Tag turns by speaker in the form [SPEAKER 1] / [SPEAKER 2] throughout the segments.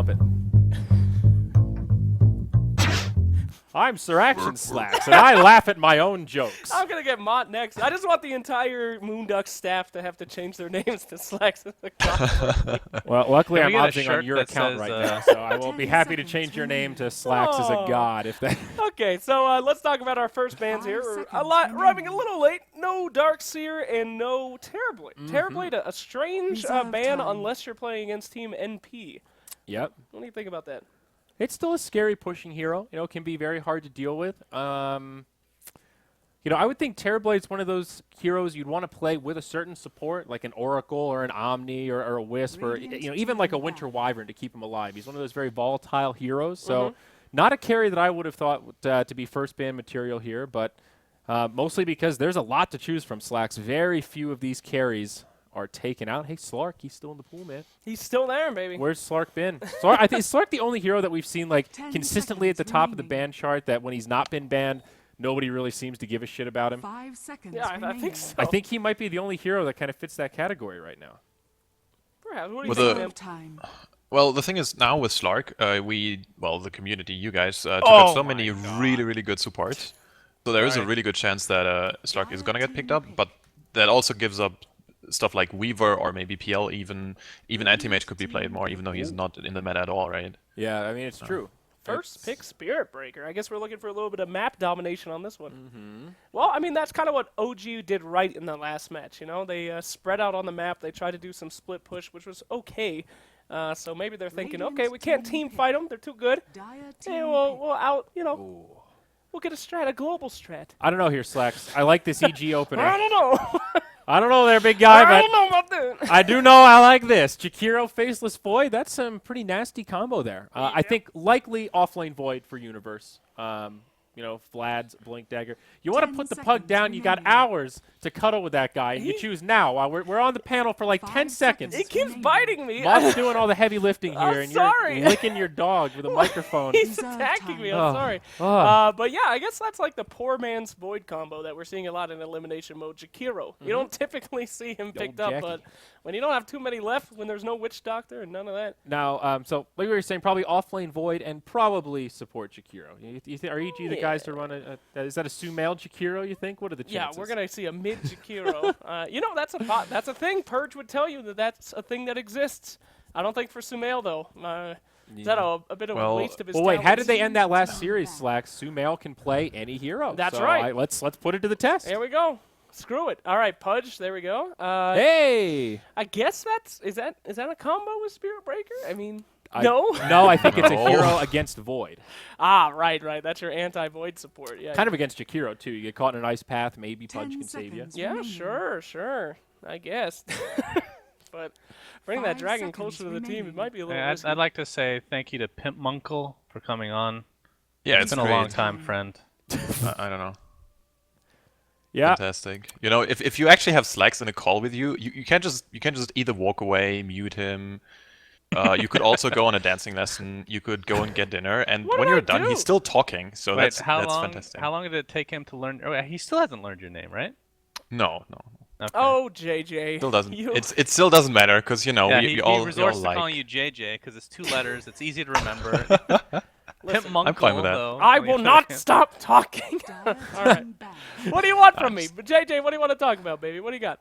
[SPEAKER 1] bump it. I'm Sir Action Slacks, and I laugh at my own jokes.
[SPEAKER 2] I'm gonna get Mott next. I just want the entire Moonduck staff to have to change their names to Slacks.
[SPEAKER 1] Well, luckily
[SPEAKER 3] Can
[SPEAKER 1] I'm
[SPEAKER 3] we get a
[SPEAKER 1] opting on
[SPEAKER 3] shirt
[SPEAKER 1] your
[SPEAKER 3] that
[SPEAKER 1] account
[SPEAKER 3] says,
[SPEAKER 1] right now, so I will be happy to change your name to Slacks as a
[SPEAKER 2] Oh.
[SPEAKER 1] god if that.
[SPEAKER 2] Okay, so let's talk about our first bans here. We're arriving a little late. No Darkseer and no Terrorblade. Terrorblade, a strange ban unless you're playing against Team NP.
[SPEAKER 1] Yep.
[SPEAKER 2] What do you think about that?
[SPEAKER 1] It's still a scary pushing hero. You know, it can be very hard to deal with. You know, I would think Terrorblade's one of those heroes you'd want to play with a certain support, like an Oracle or an Omni or a Wisp or, you know, even like a Winter Wyvern to keep him alive. He's one of those very volatile heroes. So not a carry that I would have thought to be first ban material here, but mostly because there's a lot to choose from, Slacks. Very few of these carries are taken out. Hey, Slark, he's still in the pool, man.
[SPEAKER 2] He's still there, baby.
[SPEAKER 1] Where's Slark been? Slark, I think is Slark the only hero that we've seen like consistently at the top of the ban chart that when he's not been banned, nobody really seems to give a shit about him?
[SPEAKER 4] 5 seconds.
[SPEAKER 2] Yeah, I think so.
[SPEAKER 1] I think he might be the only hero that kind of fits that category right now.
[SPEAKER 2] Perhaps. What do you
[SPEAKER 5] With
[SPEAKER 2] think,
[SPEAKER 5] a-
[SPEAKER 2] man?
[SPEAKER 4] Time.
[SPEAKER 5] Well, the thing is now with Slark, the community, you guys, took up so many really good supports. So there is a really good chance that Slark is gonna get picked up, but that also gives up stuff like Weaver or maybe PL. Even Anti-Mage could be played more, even though he's not in the meta at all, right?
[SPEAKER 1] Yeah, I mean, it's true.
[SPEAKER 2] First pick Spirit Breaker. I guess we're looking for a little bit of map domination on this one. Well, I mean, that's kind of what OG did right in the last match. You know, they spread out on the map. They tried to do some split push, which was okay. So maybe they're thinking, okay, we can't team fight them. They're too good. Hey, we'll out, you know, we'll get a strat, a global strat.
[SPEAKER 1] I don't know here, Slacks. I like this EG opener.
[SPEAKER 2] I don't know.
[SPEAKER 1] I don't know there, big guy,
[SPEAKER 2] I
[SPEAKER 1] but
[SPEAKER 2] don't know about that.
[SPEAKER 1] I do know I like this. Jakiro, Faceless Void, that's some pretty nasty combo there. I think likely offlane Void for Universe. You know, Vlad's Blink Dagger. You want to
[SPEAKER 4] 10
[SPEAKER 1] put the pug down, you got
[SPEAKER 4] remaining.
[SPEAKER 1] hours to cuddle with that guy, and you choose now while we're on the panel for like 10
[SPEAKER 4] 5
[SPEAKER 1] seconds.
[SPEAKER 2] It keeps biting me.
[SPEAKER 1] Mott's doing all the heavy lifting
[SPEAKER 2] I'm
[SPEAKER 1] here, and
[SPEAKER 2] sorry.
[SPEAKER 1] you're licking your dog with a microphone.
[SPEAKER 2] He's
[SPEAKER 4] Reserve
[SPEAKER 2] attacking me.
[SPEAKER 4] time.
[SPEAKER 2] I'm
[SPEAKER 1] Oh.
[SPEAKER 2] sorry.
[SPEAKER 1] Oh.
[SPEAKER 2] But yeah, I guess that's like the poor man's Void combo that we're seeing a lot in elimination mode. Jakiro. You don't typically see him picked up,
[SPEAKER 1] Jackie.
[SPEAKER 2] but when you don't have too many left, when there's no Witch Doctor and none of that.
[SPEAKER 1] Now, so like we were saying, probably offlane Void and probably support Jakiro. Are EG the guys to run is that a Sumail Jakiro, you think? What are the
[SPEAKER 2] Yeah,
[SPEAKER 1] chances?
[SPEAKER 2] we're gonna see a mid Jakiro. You know, that's a thing. Purge would tell you that that's a thing that exists. I don't think for Sumail though. Is that a bit of a
[SPEAKER 5] Well-
[SPEAKER 2] waste of his
[SPEAKER 1] Well, wait, how
[SPEAKER 2] talents?
[SPEAKER 1] did they end that last series, Slacks? Sumail can play any hero.
[SPEAKER 2] That's
[SPEAKER 1] so
[SPEAKER 2] right.
[SPEAKER 1] Let's put it to the test.
[SPEAKER 2] There we go. Screw it. All right, Pudge. There we go.
[SPEAKER 1] Hey!
[SPEAKER 2] I guess is that a combo with Spirit Breaker? I mean,
[SPEAKER 1] I
[SPEAKER 2] no.
[SPEAKER 1] I think it's a
[SPEAKER 5] No.
[SPEAKER 1] hero against Void.
[SPEAKER 2] Right. That's your anti-Void support. Yeah.
[SPEAKER 1] Kind of against Jakiro, too. You get caught in an ice path, maybe Pudge
[SPEAKER 4] 10
[SPEAKER 1] can save you.
[SPEAKER 4] seconds.
[SPEAKER 2] Yeah,
[SPEAKER 4] remaining.
[SPEAKER 2] sure. I guess. But bring that
[SPEAKER 4] 5
[SPEAKER 2] dragon
[SPEAKER 4] seconds
[SPEAKER 2] closer to the team. It
[SPEAKER 4] remaining.
[SPEAKER 2] might be a little
[SPEAKER 3] Yeah,
[SPEAKER 2] risky.
[SPEAKER 3] I'd like to say thank you to Pimp Munkle for coming on.
[SPEAKER 5] Yeah,
[SPEAKER 3] It's
[SPEAKER 5] it's
[SPEAKER 3] been a
[SPEAKER 5] great.
[SPEAKER 3] long time, friend.
[SPEAKER 5] I don't know.
[SPEAKER 1] Yeah.
[SPEAKER 5] Fantastic. You know, if you actually have Slacks in a call with you, you can't just either walk away, mute him. You could also go on a dancing lesson. You could go and get dinner, and
[SPEAKER 2] What
[SPEAKER 5] when
[SPEAKER 2] did
[SPEAKER 5] you're
[SPEAKER 2] I
[SPEAKER 5] done,
[SPEAKER 2] do?
[SPEAKER 5] he's still talking. So
[SPEAKER 3] Wait,
[SPEAKER 5] that's
[SPEAKER 3] long?
[SPEAKER 5] fantastic.
[SPEAKER 3] How long did it take him to learn? Oh, he still hasn't learned your name, right?
[SPEAKER 5] No.
[SPEAKER 3] Okay.
[SPEAKER 2] Oh, JJ.
[SPEAKER 5] Still doesn't.
[SPEAKER 2] You-
[SPEAKER 5] It still doesn't matter because you know
[SPEAKER 3] Yeah,
[SPEAKER 5] we
[SPEAKER 3] he
[SPEAKER 5] all
[SPEAKER 3] resorts to
[SPEAKER 5] like.
[SPEAKER 3] calling you JJ because it's 2 letters. It's easy to remember. Pimp Munkle,
[SPEAKER 5] I'm fine with that.
[SPEAKER 3] though.
[SPEAKER 2] I
[SPEAKER 3] mean,
[SPEAKER 2] will not stop talking.
[SPEAKER 4] Dire
[SPEAKER 2] All right.
[SPEAKER 4] team ban.
[SPEAKER 2] What do you want from me? But JJ, what do you want to talk about, baby? What do you got?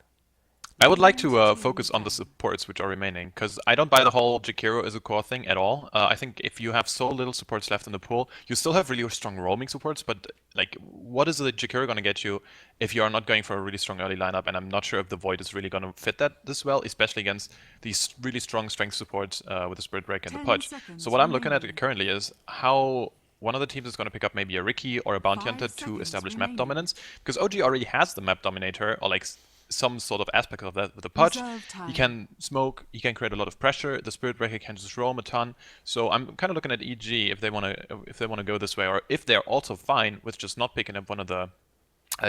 [SPEAKER 5] I would like to focus on the supports which are remaining, because I don't buy the whole Jakiro as a core thing at all. I think if you have so little supports left in the pool, you still have really strong roaming supports, but like, what is the Jakiro going to get you if you are not going for a really strong early lineup? And I'm not sure if the Void is really going to fit that this well, especially against these really strong strength supports with the Spirit Break and the
[SPEAKER 4] 10
[SPEAKER 5] Pudge.
[SPEAKER 4] seconds
[SPEAKER 5] So what I'm looking at
[SPEAKER 4] remaining.
[SPEAKER 5] currently is how one of the teams is going to pick up maybe a Ricky or a Bounty
[SPEAKER 4] 5
[SPEAKER 5] Hunter to
[SPEAKER 4] seconds
[SPEAKER 5] establish
[SPEAKER 4] remaining.
[SPEAKER 5] map dominance, because OG already has the map dominator, or like some sort of aspect of that with the Pudge.
[SPEAKER 4] Reserve time.
[SPEAKER 5] He can smoke, he can create a lot of pressure. The Spirit Breaker can just roam a ton. So I'm kind of looking at EG if they want to go this way, or if they're also fine with just not picking up one of the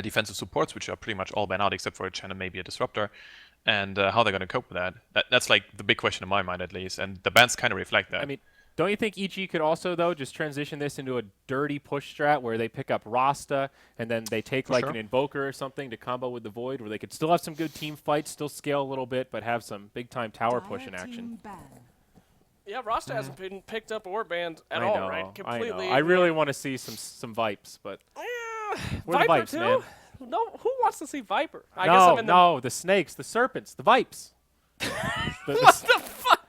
[SPEAKER 5] defensive supports, which are pretty much all banned out except for a Chen and maybe a Disruptor, and how they're going to cope with that. That's like the big question in my mind, at least, and the bans kind of reflect that.
[SPEAKER 1] I mean, don't you think EG could also, though, just transition this into a dirty push strat where they pick up Rasta and then they take like
[SPEAKER 5] sure.
[SPEAKER 1] an Invoker or something to combo with the Void, where they could still have some good team fights, still scale a little bit, but have some big-time tower push in
[SPEAKER 4] Dire
[SPEAKER 1] action?
[SPEAKER 4] team ban.
[SPEAKER 2] Yeah, Rasta hasn't been picked up or banned at
[SPEAKER 1] I
[SPEAKER 2] all,
[SPEAKER 1] know,
[SPEAKER 2] right? Completely.
[SPEAKER 1] I really want to see some Vipes, but we're the
[SPEAKER 2] Viper
[SPEAKER 1] Vipes,
[SPEAKER 2] too?
[SPEAKER 1] man.
[SPEAKER 2] No, who wants to see Viper? I guess I'm in the.
[SPEAKER 1] No, the snakes, the serpents, the Vipes.
[SPEAKER 2] What the fuck?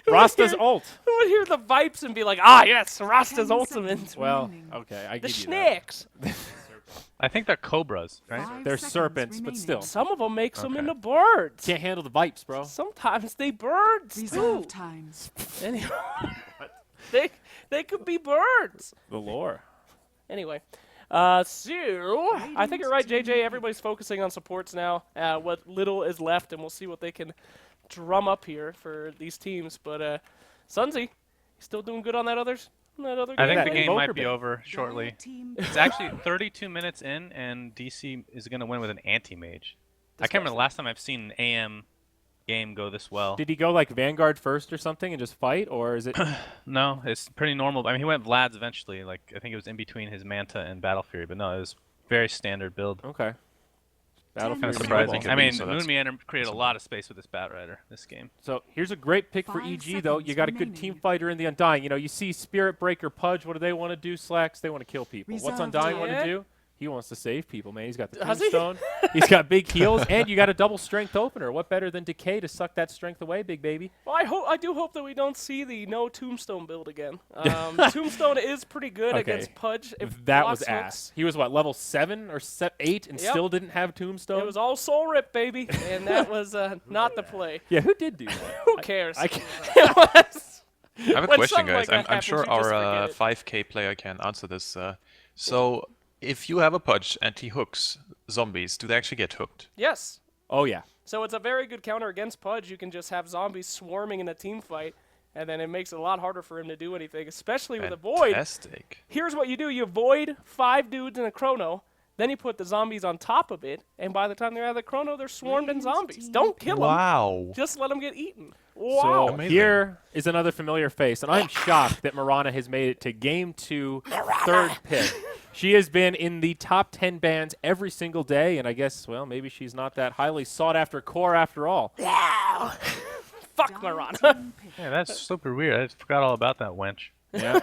[SPEAKER 2] Who would
[SPEAKER 1] Rasta's
[SPEAKER 2] hear-
[SPEAKER 1] ult.
[SPEAKER 2] Who would hear the Vipes and be like, ah, yes, Rasta's
[SPEAKER 4] 10
[SPEAKER 2] ultimate?
[SPEAKER 4] seconds
[SPEAKER 1] Well,
[SPEAKER 4] remaining.
[SPEAKER 1] okay, I
[SPEAKER 2] The
[SPEAKER 1] give you
[SPEAKER 2] snakes.
[SPEAKER 3] I think they're cobras, right?
[SPEAKER 4] 5
[SPEAKER 1] They're
[SPEAKER 4] seconds
[SPEAKER 1] serpents, but
[SPEAKER 4] remaining.
[SPEAKER 1] still.
[SPEAKER 2] Some of them makes them
[SPEAKER 5] Okay.
[SPEAKER 2] into birds.
[SPEAKER 1] Can't handle the Vipes, bro.
[SPEAKER 2] Sometimes they birds
[SPEAKER 4] Reserve
[SPEAKER 2] too.
[SPEAKER 4] time.
[SPEAKER 2] Anyway, they could be birds.
[SPEAKER 1] The lore.
[SPEAKER 2] Anyway, so I think you're right, JJ. Everybody's focusing on supports now. What little is left, and we'll see what they can drum up here for these teams. But Sunzy, still doing good on that other.
[SPEAKER 3] I think
[SPEAKER 1] That
[SPEAKER 3] the game
[SPEAKER 1] Invoker
[SPEAKER 3] might be
[SPEAKER 1] bit.
[SPEAKER 3] over shortly.
[SPEAKER 4] Dire team
[SPEAKER 3] It's actually 32 minutes in, and DC is going to win with an anti-mage. I can't remember the last time I've seen an AM game go this well.
[SPEAKER 1] Did he go like Vanguard first or something and just fight, or is it?
[SPEAKER 3] No, it's pretty normal. I mean, he went Vlad's eventually. Like, I think it was in between his Manta and Battle Fury, but no, it was very standard build.
[SPEAKER 1] Okay. Battlefield
[SPEAKER 3] Kind of
[SPEAKER 4] Very
[SPEAKER 3] surprising.
[SPEAKER 4] cool.
[SPEAKER 3] I mean,
[SPEAKER 5] So that's
[SPEAKER 3] Moon Meander created a lot of space with this Bat Rider this game.
[SPEAKER 1] So here's a great pick for
[SPEAKER 4] 5
[SPEAKER 1] EG, though. You
[SPEAKER 4] seconds
[SPEAKER 1] got a good
[SPEAKER 4] remaining.
[SPEAKER 1] team fighter in the Undying. You know, you see Spirit Breaker, Pudge. What do they want to do? Slacks. They want to kill people. What's
[SPEAKER 4] Reserve
[SPEAKER 1] Undying want to
[SPEAKER 2] time.
[SPEAKER 1] do? He wants to save people, man. He's got the
[SPEAKER 2] Does he?
[SPEAKER 1] tombstone. He's got big heals, and you got a double strength opener. What better than Decay to suck that strength away, big baby?
[SPEAKER 2] Well, I do hope that we don't see the no Tombstone build again. Tombstone is pretty good
[SPEAKER 1] Okay.
[SPEAKER 2] against Pudge. If
[SPEAKER 1] That
[SPEAKER 2] blocks
[SPEAKER 1] was
[SPEAKER 2] hooks.
[SPEAKER 1] ass. He was what, level 7 or 8 and
[SPEAKER 2] Yep.
[SPEAKER 1] still didn't have tombstone?
[SPEAKER 2] It was all Soul Rip, baby, and that was not the play.
[SPEAKER 1] Yeah, who did do that?
[SPEAKER 2] Who cares?
[SPEAKER 1] I can't.
[SPEAKER 2] It was-
[SPEAKER 5] I have a
[SPEAKER 2] When
[SPEAKER 5] question,
[SPEAKER 2] something
[SPEAKER 5] guys.
[SPEAKER 2] like
[SPEAKER 5] I'm
[SPEAKER 2] that
[SPEAKER 5] sure
[SPEAKER 2] happens, you just
[SPEAKER 5] our
[SPEAKER 2] forget it.
[SPEAKER 5] 5K player can answer this. So, if you have a Pudge and he hooks zombies, do they actually get hooked?
[SPEAKER 2] Yes.
[SPEAKER 1] Oh, yeah.
[SPEAKER 2] So it's a very good counter against Pudge. You can just have zombies swarming in a team fight, and then it makes it a lot harder for him to do anything, especially with a Void.
[SPEAKER 5] Fantastic.
[SPEAKER 2] Here's what you do. You Void 5 dudes in a Chrono, then you put the zombies on top of it, and by the time they're out of the Chrono, they're swarmed in
[SPEAKER 4] Radiant
[SPEAKER 2] zombies.
[SPEAKER 4] team
[SPEAKER 2] Don't kill them.
[SPEAKER 5] Wow.
[SPEAKER 2] Just let them get eaten.
[SPEAKER 1] So
[SPEAKER 2] Wow.
[SPEAKER 5] Amazing.
[SPEAKER 1] here is another familiar face, and I'm shocked that Marana has made it to Game 2, third pick. She has been in the top 10 bans every single day, and I guess, well, maybe she's not that highly sought-after core after all.
[SPEAKER 2] Fuck
[SPEAKER 4] Dire
[SPEAKER 2] Marana.
[SPEAKER 4] team pick.
[SPEAKER 3] Yeah, that's super weird. I forgot all about that wench.
[SPEAKER 1] Yeah.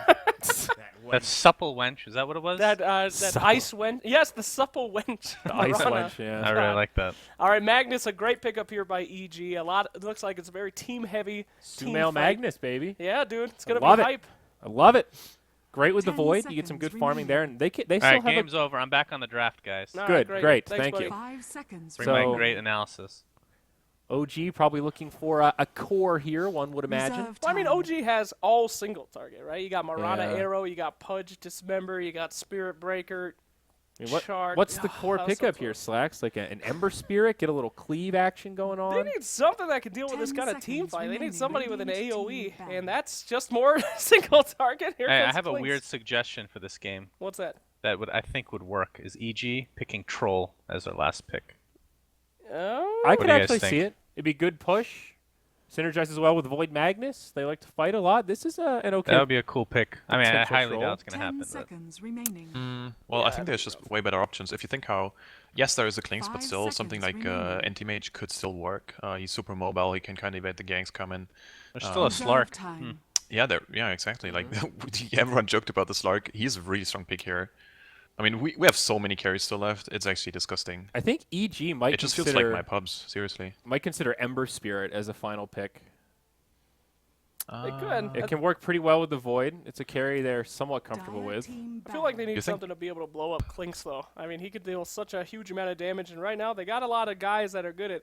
[SPEAKER 3] That supple wench, is that what it was?
[SPEAKER 2] That
[SPEAKER 1] Supple.
[SPEAKER 2] ice wench. Yes, the supple wench.
[SPEAKER 1] The ice
[SPEAKER 2] Marana.
[SPEAKER 1] wench, yeah.
[SPEAKER 3] I really like that.
[SPEAKER 2] All right, Magnus, a great pickup here by EG. It looks like it's a very team-heavy team
[SPEAKER 1] Sumail
[SPEAKER 2] fight.
[SPEAKER 1] Magnus, baby.
[SPEAKER 2] Yeah, dude, it's gonna
[SPEAKER 1] love
[SPEAKER 2] be
[SPEAKER 1] it.
[SPEAKER 2] hype.
[SPEAKER 1] I love it. Great with the
[SPEAKER 4] 10
[SPEAKER 1] Void. You get some good
[SPEAKER 4] seconds
[SPEAKER 1] farming there, and they
[SPEAKER 3] All
[SPEAKER 1] still
[SPEAKER 3] right,
[SPEAKER 1] have
[SPEAKER 3] game's over. I'm back on the draft, guys.
[SPEAKER 2] All
[SPEAKER 1] Good,
[SPEAKER 2] right,
[SPEAKER 1] great,
[SPEAKER 2] Thanks,
[SPEAKER 1] thank
[SPEAKER 2] buddy.
[SPEAKER 1] you.
[SPEAKER 4] 5 seconds
[SPEAKER 3] Bring
[SPEAKER 1] So-
[SPEAKER 3] my great analysis.
[SPEAKER 1] OG probably looking for a core here, one would imagine.
[SPEAKER 4] Reserve
[SPEAKER 2] Well, I mean,
[SPEAKER 4] time.
[SPEAKER 2] OG has all single target, right? You got Marana
[SPEAKER 1] Yeah.
[SPEAKER 2] Arrow, you got Pudge Dismember, you got Spirit Breaker.
[SPEAKER 1] I mean,
[SPEAKER 2] Shard.
[SPEAKER 1] what's the core
[SPEAKER 2] That's so
[SPEAKER 1] pickup here,
[SPEAKER 2] close.
[SPEAKER 1] Slacks? Like an Ember Spirit, get a little cleave action going
[SPEAKER 2] They
[SPEAKER 1] on?
[SPEAKER 2] need something that can deal with this
[SPEAKER 4] 10
[SPEAKER 2] kind of team
[SPEAKER 4] seconds
[SPEAKER 2] fight. They need
[SPEAKER 4] remaining.
[SPEAKER 2] somebody with an
[SPEAKER 4] Radiant
[SPEAKER 2] AoE,
[SPEAKER 4] team ban.
[SPEAKER 2] and that's just more single target. Here
[SPEAKER 3] Hey, I
[SPEAKER 2] comes
[SPEAKER 3] have a
[SPEAKER 2] Clinks.
[SPEAKER 3] weird suggestion for this game
[SPEAKER 2] What's that?
[SPEAKER 3] that I think would work. Is EG picking Troll as their last pick?
[SPEAKER 2] Oh,
[SPEAKER 1] I
[SPEAKER 3] What
[SPEAKER 1] could
[SPEAKER 3] do you guys
[SPEAKER 1] actually
[SPEAKER 3] think?
[SPEAKER 1] see it. It'd be good push. Synergizes well with Void Magnus. They like to fight a lot. This is an okay.
[SPEAKER 3] That would be a cool pick. I mean, I
[SPEAKER 1] Potential
[SPEAKER 3] highly
[SPEAKER 1] troll.
[SPEAKER 3] doubt it's going to
[SPEAKER 4] 10
[SPEAKER 3] happen. But
[SPEAKER 4] seconds remaining.
[SPEAKER 5] Well,
[SPEAKER 2] Yeah,
[SPEAKER 5] I think there's just way better options. If you think how, yes, there is a Clinks, but
[SPEAKER 4] 5
[SPEAKER 5] still something like
[SPEAKER 4] seconds remaining.
[SPEAKER 5] Anti-Mage could still work. He's super mobile. He can kind of evade the ganks coming.
[SPEAKER 3] there's still a
[SPEAKER 4] Reserve
[SPEAKER 3] Slark.
[SPEAKER 4] time.
[SPEAKER 5] Yeah, exactly. Like everyone joked about the Slark. He's a really strong pick here. I mean, we have so many carries still left. It's actually disgusting.
[SPEAKER 1] I think EG might
[SPEAKER 5] It just feels
[SPEAKER 1] consider
[SPEAKER 5] like my pubs. Seriously.
[SPEAKER 1] might consider Ember Spirit as a final pick.
[SPEAKER 2] they could.
[SPEAKER 1] It can work pretty well with the Void. It's a carry they're somewhat comfortable
[SPEAKER 4] Dire
[SPEAKER 1] with.
[SPEAKER 4] team
[SPEAKER 2] I feel like they
[SPEAKER 4] ban.
[SPEAKER 2] need
[SPEAKER 5] You think-
[SPEAKER 2] something to be able to blow up Clinks, though. I mean, he could deal such a huge amount of damage, and right now they got a lot of guys that are good at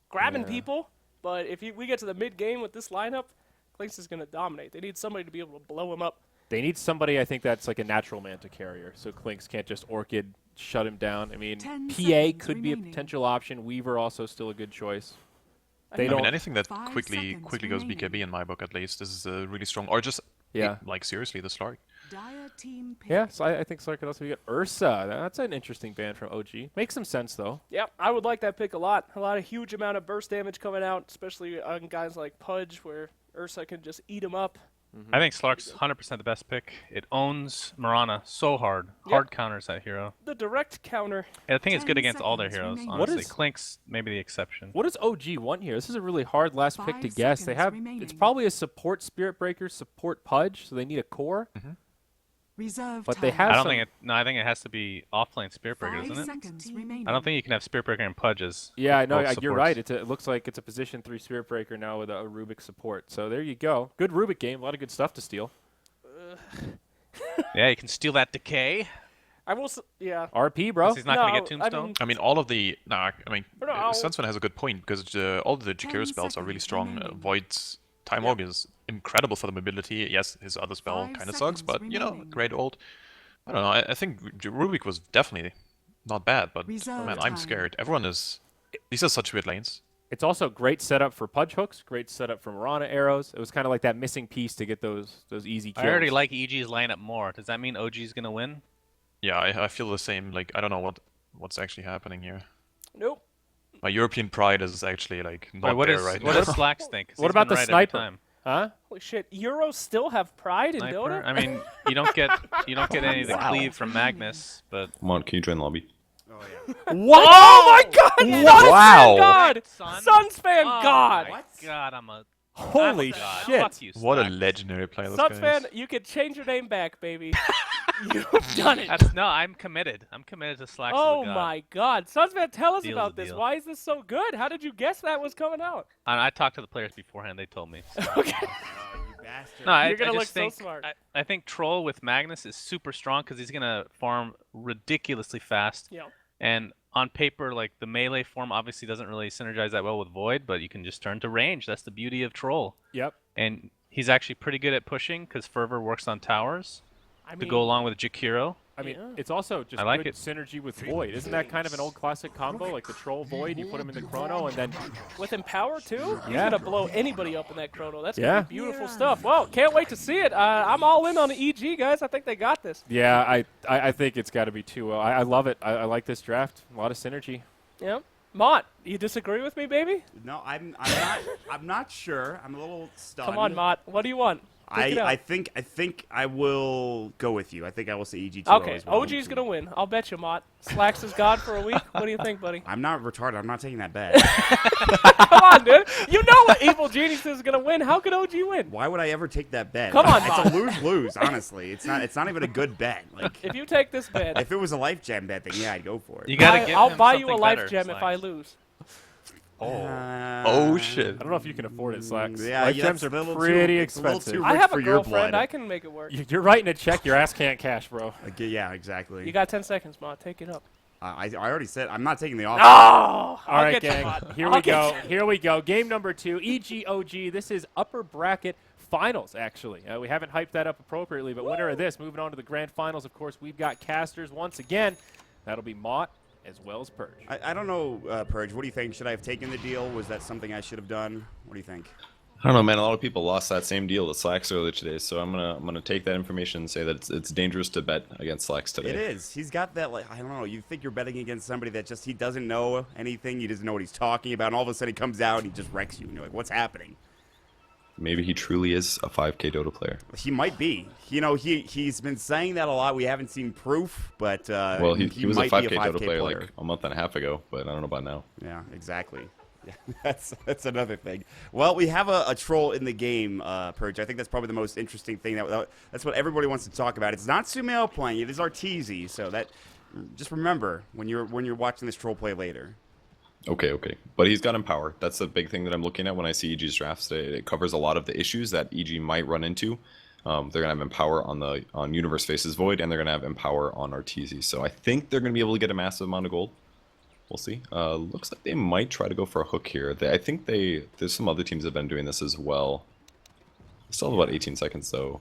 [SPEAKER 2] grabbing
[SPEAKER 1] Yeah.
[SPEAKER 2] people. But if we get to the mid game with this lineup, Clinks is going to dominate. They need somebody to be able to blow him up.
[SPEAKER 1] They need somebody, I think, that's like a natural Manta carrier, so Clinks can't just Orchid shut him down. I mean,
[SPEAKER 4] 10
[SPEAKER 1] PA
[SPEAKER 4] seconds
[SPEAKER 1] could be a
[SPEAKER 4] remaining.
[SPEAKER 1] potential option. Weaver also still a good choice.
[SPEAKER 2] I
[SPEAKER 1] They
[SPEAKER 5] I
[SPEAKER 1] don't.
[SPEAKER 5] mean, anything that
[SPEAKER 4] 5
[SPEAKER 5] quickly
[SPEAKER 4] seconds
[SPEAKER 5] goes
[SPEAKER 4] remaining.
[SPEAKER 5] BKB in my book, at least, this is really strong. Or just,
[SPEAKER 1] Yeah.
[SPEAKER 5] like seriously, the Slark.
[SPEAKER 4] Dire team pick.
[SPEAKER 1] Yeah, so I think Slark could also be good. Ursa, that's an interesting band from OG. Makes some sense though.
[SPEAKER 2] Yep, I would like that pick a lot. A lot of huge amount of burst damage coming out, especially on guys like Pudge, where Ursa can just eat him up.
[SPEAKER 3] I think Slark's 100% the best pick. It owns Mirana so hard. Hard counters that hero.
[SPEAKER 2] The direct counter.
[SPEAKER 3] And I think it's good
[SPEAKER 4] 10
[SPEAKER 3] against all their
[SPEAKER 4] seconds
[SPEAKER 3] heroes,
[SPEAKER 4] remaining.
[SPEAKER 1] What
[SPEAKER 3] honestly.
[SPEAKER 1] is-
[SPEAKER 3] Clink's maybe the exception.
[SPEAKER 1] What does OG want here? This is a really hard last pick to
[SPEAKER 4] 5
[SPEAKER 1] guess. They
[SPEAKER 4] seconds
[SPEAKER 1] have
[SPEAKER 4] remaining.
[SPEAKER 1] it's probably a support Spirit Breaker, support Pudge, so they need a core.
[SPEAKER 4] Reserve
[SPEAKER 1] But they
[SPEAKER 4] time.
[SPEAKER 1] have
[SPEAKER 3] I don't
[SPEAKER 1] some-
[SPEAKER 3] think it. No, I think it has to be offlane Spirit Breaker,
[SPEAKER 4] 5
[SPEAKER 3] doesn't it?
[SPEAKER 4] seconds remaining.
[SPEAKER 3] I don't think you can have Spirit Breaker and Pudge as
[SPEAKER 1] Yeah, I know.
[SPEAKER 3] both
[SPEAKER 1] You're
[SPEAKER 3] supports.
[SPEAKER 1] right. It looks like it's a position 3 Spirit Breaker now with a Rubik support. So there you go. Good Rubik game. A lot of good stuff to steal.
[SPEAKER 3] Yeah, you can steal that decay.
[SPEAKER 2] I will. Yeah.
[SPEAKER 1] RP, bro.
[SPEAKER 3] 'Cause he's not going to
[SPEAKER 2] No,
[SPEAKER 3] get Tombstone.
[SPEAKER 2] I mean-
[SPEAKER 5] I mean, all of the
[SPEAKER 2] No, I'll-
[SPEAKER 5] Sunsman has a good point because all the
[SPEAKER 4] 10
[SPEAKER 5] Jakiro spells are really
[SPEAKER 4] seconds
[SPEAKER 5] strong.
[SPEAKER 4] remaining.
[SPEAKER 5] Void's Time Org is incredible for the mobility. Yes, his other spell
[SPEAKER 4] 5
[SPEAKER 5] kind of sucks,
[SPEAKER 4] seconds
[SPEAKER 5] but you know,
[SPEAKER 4] remaining.
[SPEAKER 5] great old. I don't know. I think Rubik was definitely not bad, but
[SPEAKER 4] Reserve
[SPEAKER 5] man, I'm
[SPEAKER 4] time.
[SPEAKER 5] scared. Everyone is. These are such weird lanes.
[SPEAKER 1] It's also great setup for Pudge hooks. Great setup for Mirana arrows. It was kind of like that missing piece to get those easy kills.
[SPEAKER 3] I already like EG's lineup more. Does that mean OG's going to win?
[SPEAKER 5] Yeah, I feel the same. Like I don't know what's actually happening here.
[SPEAKER 2] Nope.
[SPEAKER 5] My European pride is actually like not
[SPEAKER 3] Wait, what
[SPEAKER 5] there
[SPEAKER 3] is
[SPEAKER 5] right
[SPEAKER 3] what
[SPEAKER 5] now.
[SPEAKER 3] does Slacks think? 'Cause
[SPEAKER 1] What
[SPEAKER 3] he's
[SPEAKER 1] about
[SPEAKER 3] been
[SPEAKER 1] the
[SPEAKER 3] right every
[SPEAKER 1] sniper?
[SPEAKER 3] time.
[SPEAKER 1] Huh?
[SPEAKER 2] Holy shit. Euros still have pride in
[SPEAKER 3] Sniper?
[SPEAKER 2] Dota?
[SPEAKER 3] I mean, you don't get any of the
[SPEAKER 4] Wow.
[SPEAKER 3] cleave from Magnus, but
[SPEAKER 6] Come on, can you join the lobby?
[SPEAKER 1] What?
[SPEAKER 2] Oh my god! Suns
[SPEAKER 5] Wow.
[SPEAKER 2] fan god!
[SPEAKER 3] Son?
[SPEAKER 2] Suns fan
[SPEAKER 3] Oh
[SPEAKER 2] god!
[SPEAKER 3] my God, I'm a
[SPEAKER 1] Holy
[SPEAKER 3] God.
[SPEAKER 1] shit.
[SPEAKER 3] Fuck you,
[SPEAKER 5] What a
[SPEAKER 3] Slacks.
[SPEAKER 5] legendary player this
[SPEAKER 2] Suns
[SPEAKER 5] guy is.
[SPEAKER 2] fan, you can change your name back, baby. You've done it.
[SPEAKER 3] No, I'm committed. I'm committed to Slacks.
[SPEAKER 2] Oh
[SPEAKER 3] as a god.
[SPEAKER 2] my god. Suns fan, tell us
[SPEAKER 3] Deal's
[SPEAKER 2] about
[SPEAKER 3] a
[SPEAKER 2] this.
[SPEAKER 3] deal.
[SPEAKER 2] Why is this so good? How did you guess that was coming out?
[SPEAKER 3] I talked to the players beforehand. They told me. So.
[SPEAKER 2] Okay.
[SPEAKER 3] No, I
[SPEAKER 2] You're gonna
[SPEAKER 3] I
[SPEAKER 2] look
[SPEAKER 3] just
[SPEAKER 2] so
[SPEAKER 3] think,
[SPEAKER 2] smart.
[SPEAKER 3] I think Troll with Magnus is super strong because he's gonna farm ridiculously fast.
[SPEAKER 2] Yeah.
[SPEAKER 3] And on paper, like the melee form obviously doesn't really synergize that well with Void, but you can just turn to range. That's the beauty of Troll.
[SPEAKER 1] Yep.
[SPEAKER 3] And he's actually pretty good at pushing because Fervor works on towers
[SPEAKER 2] I
[SPEAKER 3] to
[SPEAKER 2] mean,
[SPEAKER 3] go along with Jakiro.
[SPEAKER 1] I mean,
[SPEAKER 2] Yeah.
[SPEAKER 1] it's also just
[SPEAKER 3] I like
[SPEAKER 1] good
[SPEAKER 3] it.
[SPEAKER 1] synergy with Void. Isn't that kind of an old classic combo? Like the Troll Void, you put him in the Chrono, and then
[SPEAKER 2] with Empower too, he's
[SPEAKER 1] Yeah.
[SPEAKER 2] gonna blow anybody up in that chrono. That's
[SPEAKER 1] Yeah.
[SPEAKER 2] gonna be beautiful stuff. Well, can't wait to see it. I'm all in on the EG guys. I think they got this.
[SPEAKER 1] yeah, I think it's got to be 2-0. I love it. I like this draft. A lot of synergy.
[SPEAKER 2] Yeah. Mott, you disagree with me, baby?
[SPEAKER 7] No, I'm not sure. I'm a little stunned.
[SPEAKER 2] Come on, Mott. What do you want? Pick it up.
[SPEAKER 7] I think I will go with you. I think I will say EG2
[SPEAKER 2] Okay,
[SPEAKER 7] as well.
[SPEAKER 2] OG's gonna win. I'll bet you, Mott. Slacks is God for a week. What do you think, buddy?
[SPEAKER 7] I'm not retarded. I'm not taking that bet.
[SPEAKER 2] Come on, dude. You know what Evil Genius is gonna win. How could OG win?
[SPEAKER 7] Why would I ever take that bet?
[SPEAKER 2] Come on,
[SPEAKER 7] it's
[SPEAKER 2] Bob.
[SPEAKER 7] a lose-lose. Honestly, it's not even a good bet. Like
[SPEAKER 2] If you take this bet,
[SPEAKER 7] if it was a life gem bet, then yeah, I'd go for it.
[SPEAKER 3] You gotta give
[SPEAKER 2] I'll
[SPEAKER 3] him
[SPEAKER 2] buy you a
[SPEAKER 3] something
[SPEAKER 2] life
[SPEAKER 3] better,
[SPEAKER 2] gem if I
[SPEAKER 3] Slacks.
[SPEAKER 2] lose.
[SPEAKER 5] Oh shit.
[SPEAKER 1] I don't know if you can afford it, Slacks.
[SPEAKER 7] Yeah,
[SPEAKER 1] Life
[SPEAKER 7] yeah,
[SPEAKER 1] gems
[SPEAKER 7] it's
[SPEAKER 1] are
[SPEAKER 7] a little
[SPEAKER 1] pretty
[SPEAKER 7] it's a little
[SPEAKER 1] expensive.
[SPEAKER 7] too
[SPEAKER 2] I
[SPEAKER 7] rich
[SPEAKER 2] have
[SPEAKER 7] for
[SPEAKER 2] a
[SPEAKER 7] your
[SPEAKER 2] girlfriend.
[SPEAKER 7] blood.
[SPEAKER 2] I can make it work.
[SPEAKER 1] You're writing a check. Your ass can't cash, bro.
[SPEAKER 7] Yeah, exactly.
[SPEAKER 2] You got 10 seconds, Mott. Take it up.
[SPEAKER 7] I already said I'm not taking the offer.
[SPEAKER 2] Oh!
[SPEAKER 1] All
[SPEAKER 2] I'll
[SPEAKER 1] right,
[SPEAKER 2] get you,
[SPEAKER 1] gang.
[SPEAKER 2] Mott.
[SPEAKER 1] Here
[SPEAKER 2] I'll
[SPEAKER 1] we
[SPEAKER 2] get
[SPEAKER 1] go.
[SPEAKER 2] you.
[SPEAKER 1] Here we go. Game number 2, EGOG. This is upper bracket finals, actually. We haven't hyped that up appropriately, but winner of this, moving on to the grand finals, of course, we've got casters once again. That'll be Mott as well as Purge.
[SPEAKER 7] I don't know, Purge. What do you think? Should I have taken the deal? Was that something I should have done? What do you think?
[SPEAKER 6] I don't know, man. A lot of people lost that same deal to Slacks earlier today, so I'm gonna take that information and say that it's dangerous to bet against Slacks today.
[SPEAKER 7] It is. He's got that, like, I don't know. You think you're betting against somebody that just, he doesn't know anything. He doesn't know what he's talking about. And all of a sudden he comes out and he just wrecks you. And you're like, what's happening?
[SPEAKER 6] Maybe he truly is a 5K Dota player.
[SPEAKER 7] He might be. You know, he's been saying that a lot. We haven't seen proof, but
[SPEAKER 6] Well, he was a
[SPEAKER 7] might
[SPEAKER 6] 5K,
[SPEAKER 7] be a 5K
[SPEAKER 6] Dota player like a month and a half ago, but I don't know about now.
[SPEAKER 7] Yeah, exactly. Yeah, that's another thing. Well, we have a troll in the game, Purge. I think that's probably the most interesting thing. That's what everybody wants to talk about. It's not Sumail playing; it is Arteezy. So that, just remember when you're watching this troll play later.
[SPEAKER 6] Okay. But he's got Empower. That's the big thing that I'm looking at when I see EG's drafts. It covers a lot of the issues that EG might run into. They're gonna have Empower on Universe Faces Void, and they're gonna have Empower on Arteezy. So I think they're gonna be able to get a massive amount of gold. We'll see. Looks like they might try to go for a hook here. I think there's some other teams that have been doing this as well. Still have about 18 seconds though.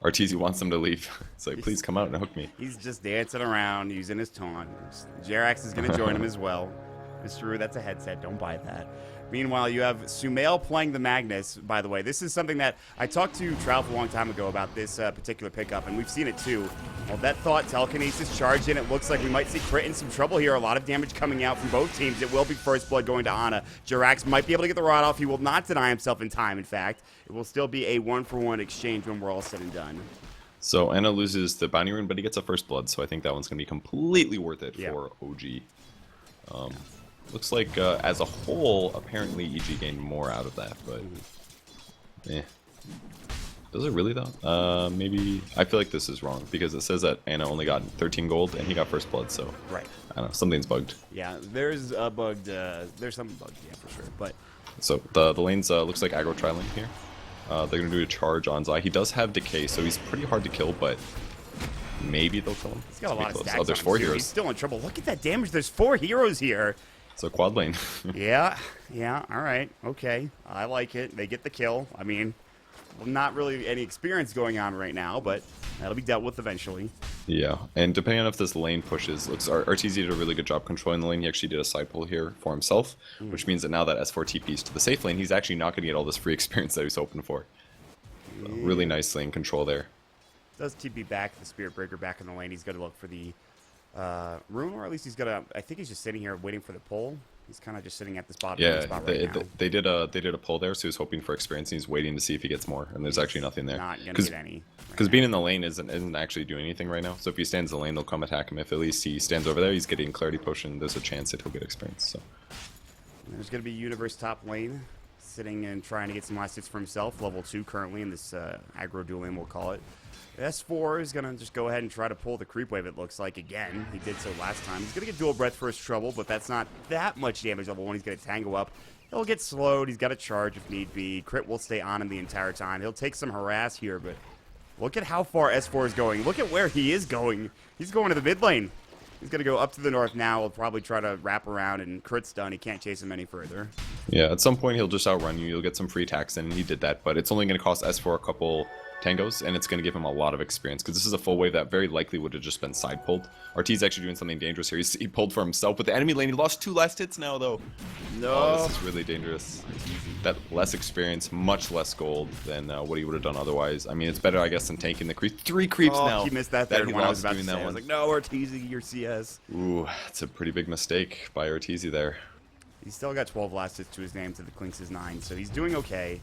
[SPEAKER 6] Arteezy wants them to leave. It's like, please come out and hook me.
[SPEAKER 7] He's just dancing around using his taunt. Jerax is going to join him as well. It's true, that's a headset. Don't buy that. Meanwhile, you have Sumail playing the Magnus, by the way. This is something that I talked to Trout a long time ago about this particular pickup, and we've seen it too. Well, that thought, telekinesis charge in. It looks like we might see Crit in some trouble here. A lot of damage coming out from both teams. It will be first blood going to Ana. Jirax might be able to get the rod off. He will not deny himself in time, in fact. It will still be a 1-for-1 exchange when we're all said and done.
[SPEAKER 6] So Ana loses the bounty rune, but he gets a first blood, so I think that one's going to be completely worth it for OG. Looks like as a whole, apparently EG gained more out of that, but does it really though? Maybe I feel like this is wrong because it says that Ana only got 13 gold and he got first blood, so
[SPEAKER 7] right.
[SPEAKER 6] I don't know, something's bugged.
[SPEAKER 7] Yeah, there's a bugged. There's something bugged, yeah, for sure. But
[SPEAKER 6] so the lanes looks like aggro tri lane here. They're gonna do a charge on Zai. He does have decay, so he's pretty hard to kill, but maybe they'll kill him.
[SPEAKER 7] He's got a lot of stacks.
[SPEAKER 6] Oh, there's
[SPEAKER 7] on
[SPEAKER 6] 4
[SPEAKER 7] him, too.
[SPEAKER 6] heroes.
[SPEAKER 7] He's still in trouble. Look at that damage. There's 4 heroes here.
[SPEAKER 6] So quad lane.
[SPEAKER 7] Yeah, all right, okay. I like it. They get the kill. I mean, not really any experience going on right now, but that'll be dealt with eventually.
[SPEAKER 6] Yeah, and depending on if this lane pushes, looks RTZ did a really good job controlling the lane. He actually did a side pull here for himself, which means that now that S4 TPs to the safe lane, he's actually not going to get all this free experience that he was hoping for. Really nice lane control there.
[SPEAKER 7] Does TP back, the Spirit Breaker back in the lane. He's going to look for the rune, or at least he's going to, I think he's just sitting here waiting for the pull. He's kind of just sitting at this bottom spot right now.
[SPEAKER 6] They did a pull there, so he was hoping for experience, and he's waiting to see if he gets more, and there's actually nothing there.
[SPEAKER 7] Not going to get any.
[SPEAKER 6] Because being in the lane isn't actually doing anything right now, so if he stands in the lane, they'll come attack him. If at least he stands over there, he's getting Clarity Potion, there's a chance that he'll get experience. So
[SPEAKER 7] there's going to be Universe top lane, sitting and trying to get some last hits for himself, level 2 currently in this aggro duel lane, we'll call it. S4 is going to just go ahead and try to pull the creep wave, it looks like, again. He did so last time. He's going to get dual breath for his trouble, but that's not that much damage level 1. He's going to tango up. He'll get slowed. He's got to charge if need be. Crit will stay on him the entire time. He'll take some harass here, but look at how far S4 is going. Look at where he is going. He's going to the mid lane. He's going to go up to the north now. He'll probably try to wrap around, and Crit's done. He can't chase him any further.
[SPEAKER 6] yeah, at some point he'll just outrun you. You'll get some free attacks in, and he did that, but it's only going to cost S4 a couple tangos, and it's going to give him a lot of experience because this is a full wave that very likely would have just been side pulled. RT's actually doing something dangerous here. He pulled for himself with the enemy lane. He lost 2 last hits now though.
[SPEAKER 7] No.
[SPEAKER 6] Oh, this is really dangerous. That less experience, much less gold than what he would have done otherwise. I mean, it's better, I guess, than tanking the creep. 3 creeps now.
[SPEAKER 7] He missed that there
[SPEAKER 6] he
[SPEAKER 7] when I was
[SPEAKER 6] lost
[SPEAKER 7] about to say.
[SPEAKER 6] that
[SPEAKER 7] I was
[SPEAKER 6] one.
[SPEAKER 7] like, no, Ortiz, your CS.
[SPEAKER 6] Ooh, it's a pretty big mistake by Ortiz there.
[SPEAKER 7] He's still got 12 last hits to his name, to the Clinks' 9, so he's doing okay,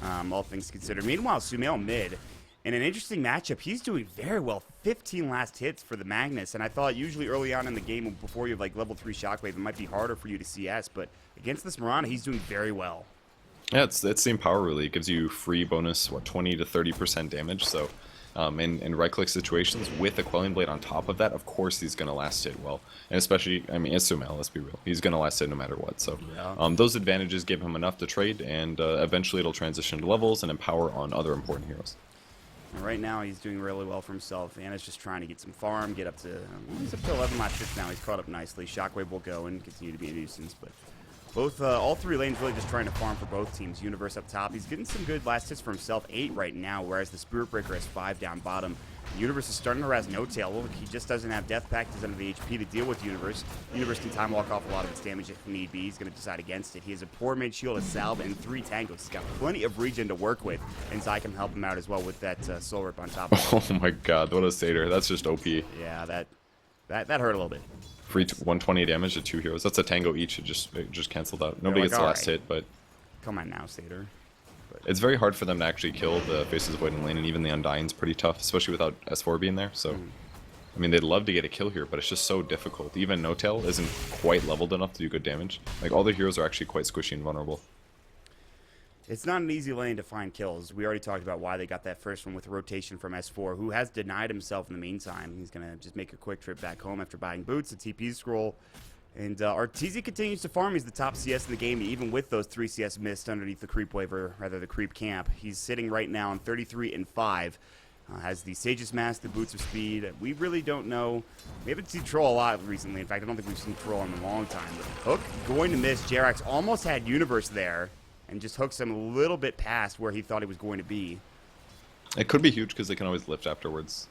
[SPEAKER 7] all things considered. Meanwhile, Sumail mid, in an interesting matchup, he's doing very well. 15 last hits for the Magnus, and I thought usually early on in the game, before you have like level 3 Shockwave, it might be harder for you to CS, but against this Mirana, he's doing very well.
[SPEAKER 6] Yeah, it's the same power really. It gives you free bonus, 20 to 30% damage, so in right-click situations with a Quelling Blade on top of that, of course he's going to last hit well. And especially, I mean, it's Sumail, let's be real. He's going to last hit no matter what. So those advantages give him enough to trade, and eventually it'll transition to levels and empower on other important heroes.
[SPEAKER 7] And right now, he's doing really well for himself. Anna's just trying to get some farm, get up to... he's up to 11 last hits now. He's caught up nicely. Shockwave will go and continue to be a nuisance, but... all 3 lanes really just trying to farm for both teams. Universe up top. He's getting some good last hits for himself. 8 right now, whereas the Spirit Breaker has 5 down bottom. Universe is starting to harass No Tail. Look, he just doesn't have Death Pact, doesn't have the HP to deal with Universe. Universe can time walk off a lot of its damage if need be. He's going to decide against it. He has a poor mid shield, a salve, and 3 tangos. He's got plenty of regen to work with, and Zai can help him out as well with that soul rip on top of him.
[SPEAKER 6] Oh my god, what a satyr. That's just OP.
[SPEAKER 7] Yeah, that hurt a little bit.
[SPEAKER 6] Free 120 damage to 2 heroes. That's a tango each. It just canceled out. Nobody
[SPEAKER 7] like,
[SPEAKER 6] gets the last
[SPEAKER 7] "Alright."
[SPEAKER 6] hit, but
[SPEAKER 7] Come on now, Satyr.
[SPEAKER 6] it's very hard for them to actually kill the Faces of Void in lane, and even the Undying's pretty tough, especially without S4 being there. So, I mean, they'd love to get a kill here, but it's just so difficult. Even No Tail isn't quite leveled enough to do good damage. Like, all the heroes are actually quite squishy and vulnerable.
[SPEAKER 7] It's not an easy lane to find kills. We already talked about why they got that first one with a rotation from S4, who has denied himself in the meantime. He's going to just make a quick trip back home after buying boots, a TP scroll. And Arteezy continues to farm. He's the top CS in the game, even with those 3 CS missed underneath the creep wave, or rather the creep camp. He's sitting right now on 33 and 5. Has the Sage's Mask, the Boots of Speed. We really don't know. We haven't seen Troll a lot recently. In fact, I don't think we've seen Troll in a long time. But Hook going to miss. Jerax almost had Universe there, and just hooks him a little bit past where he thought he was going to be.
[SPEAKER 6] It could be huge because they can always lift afterwards.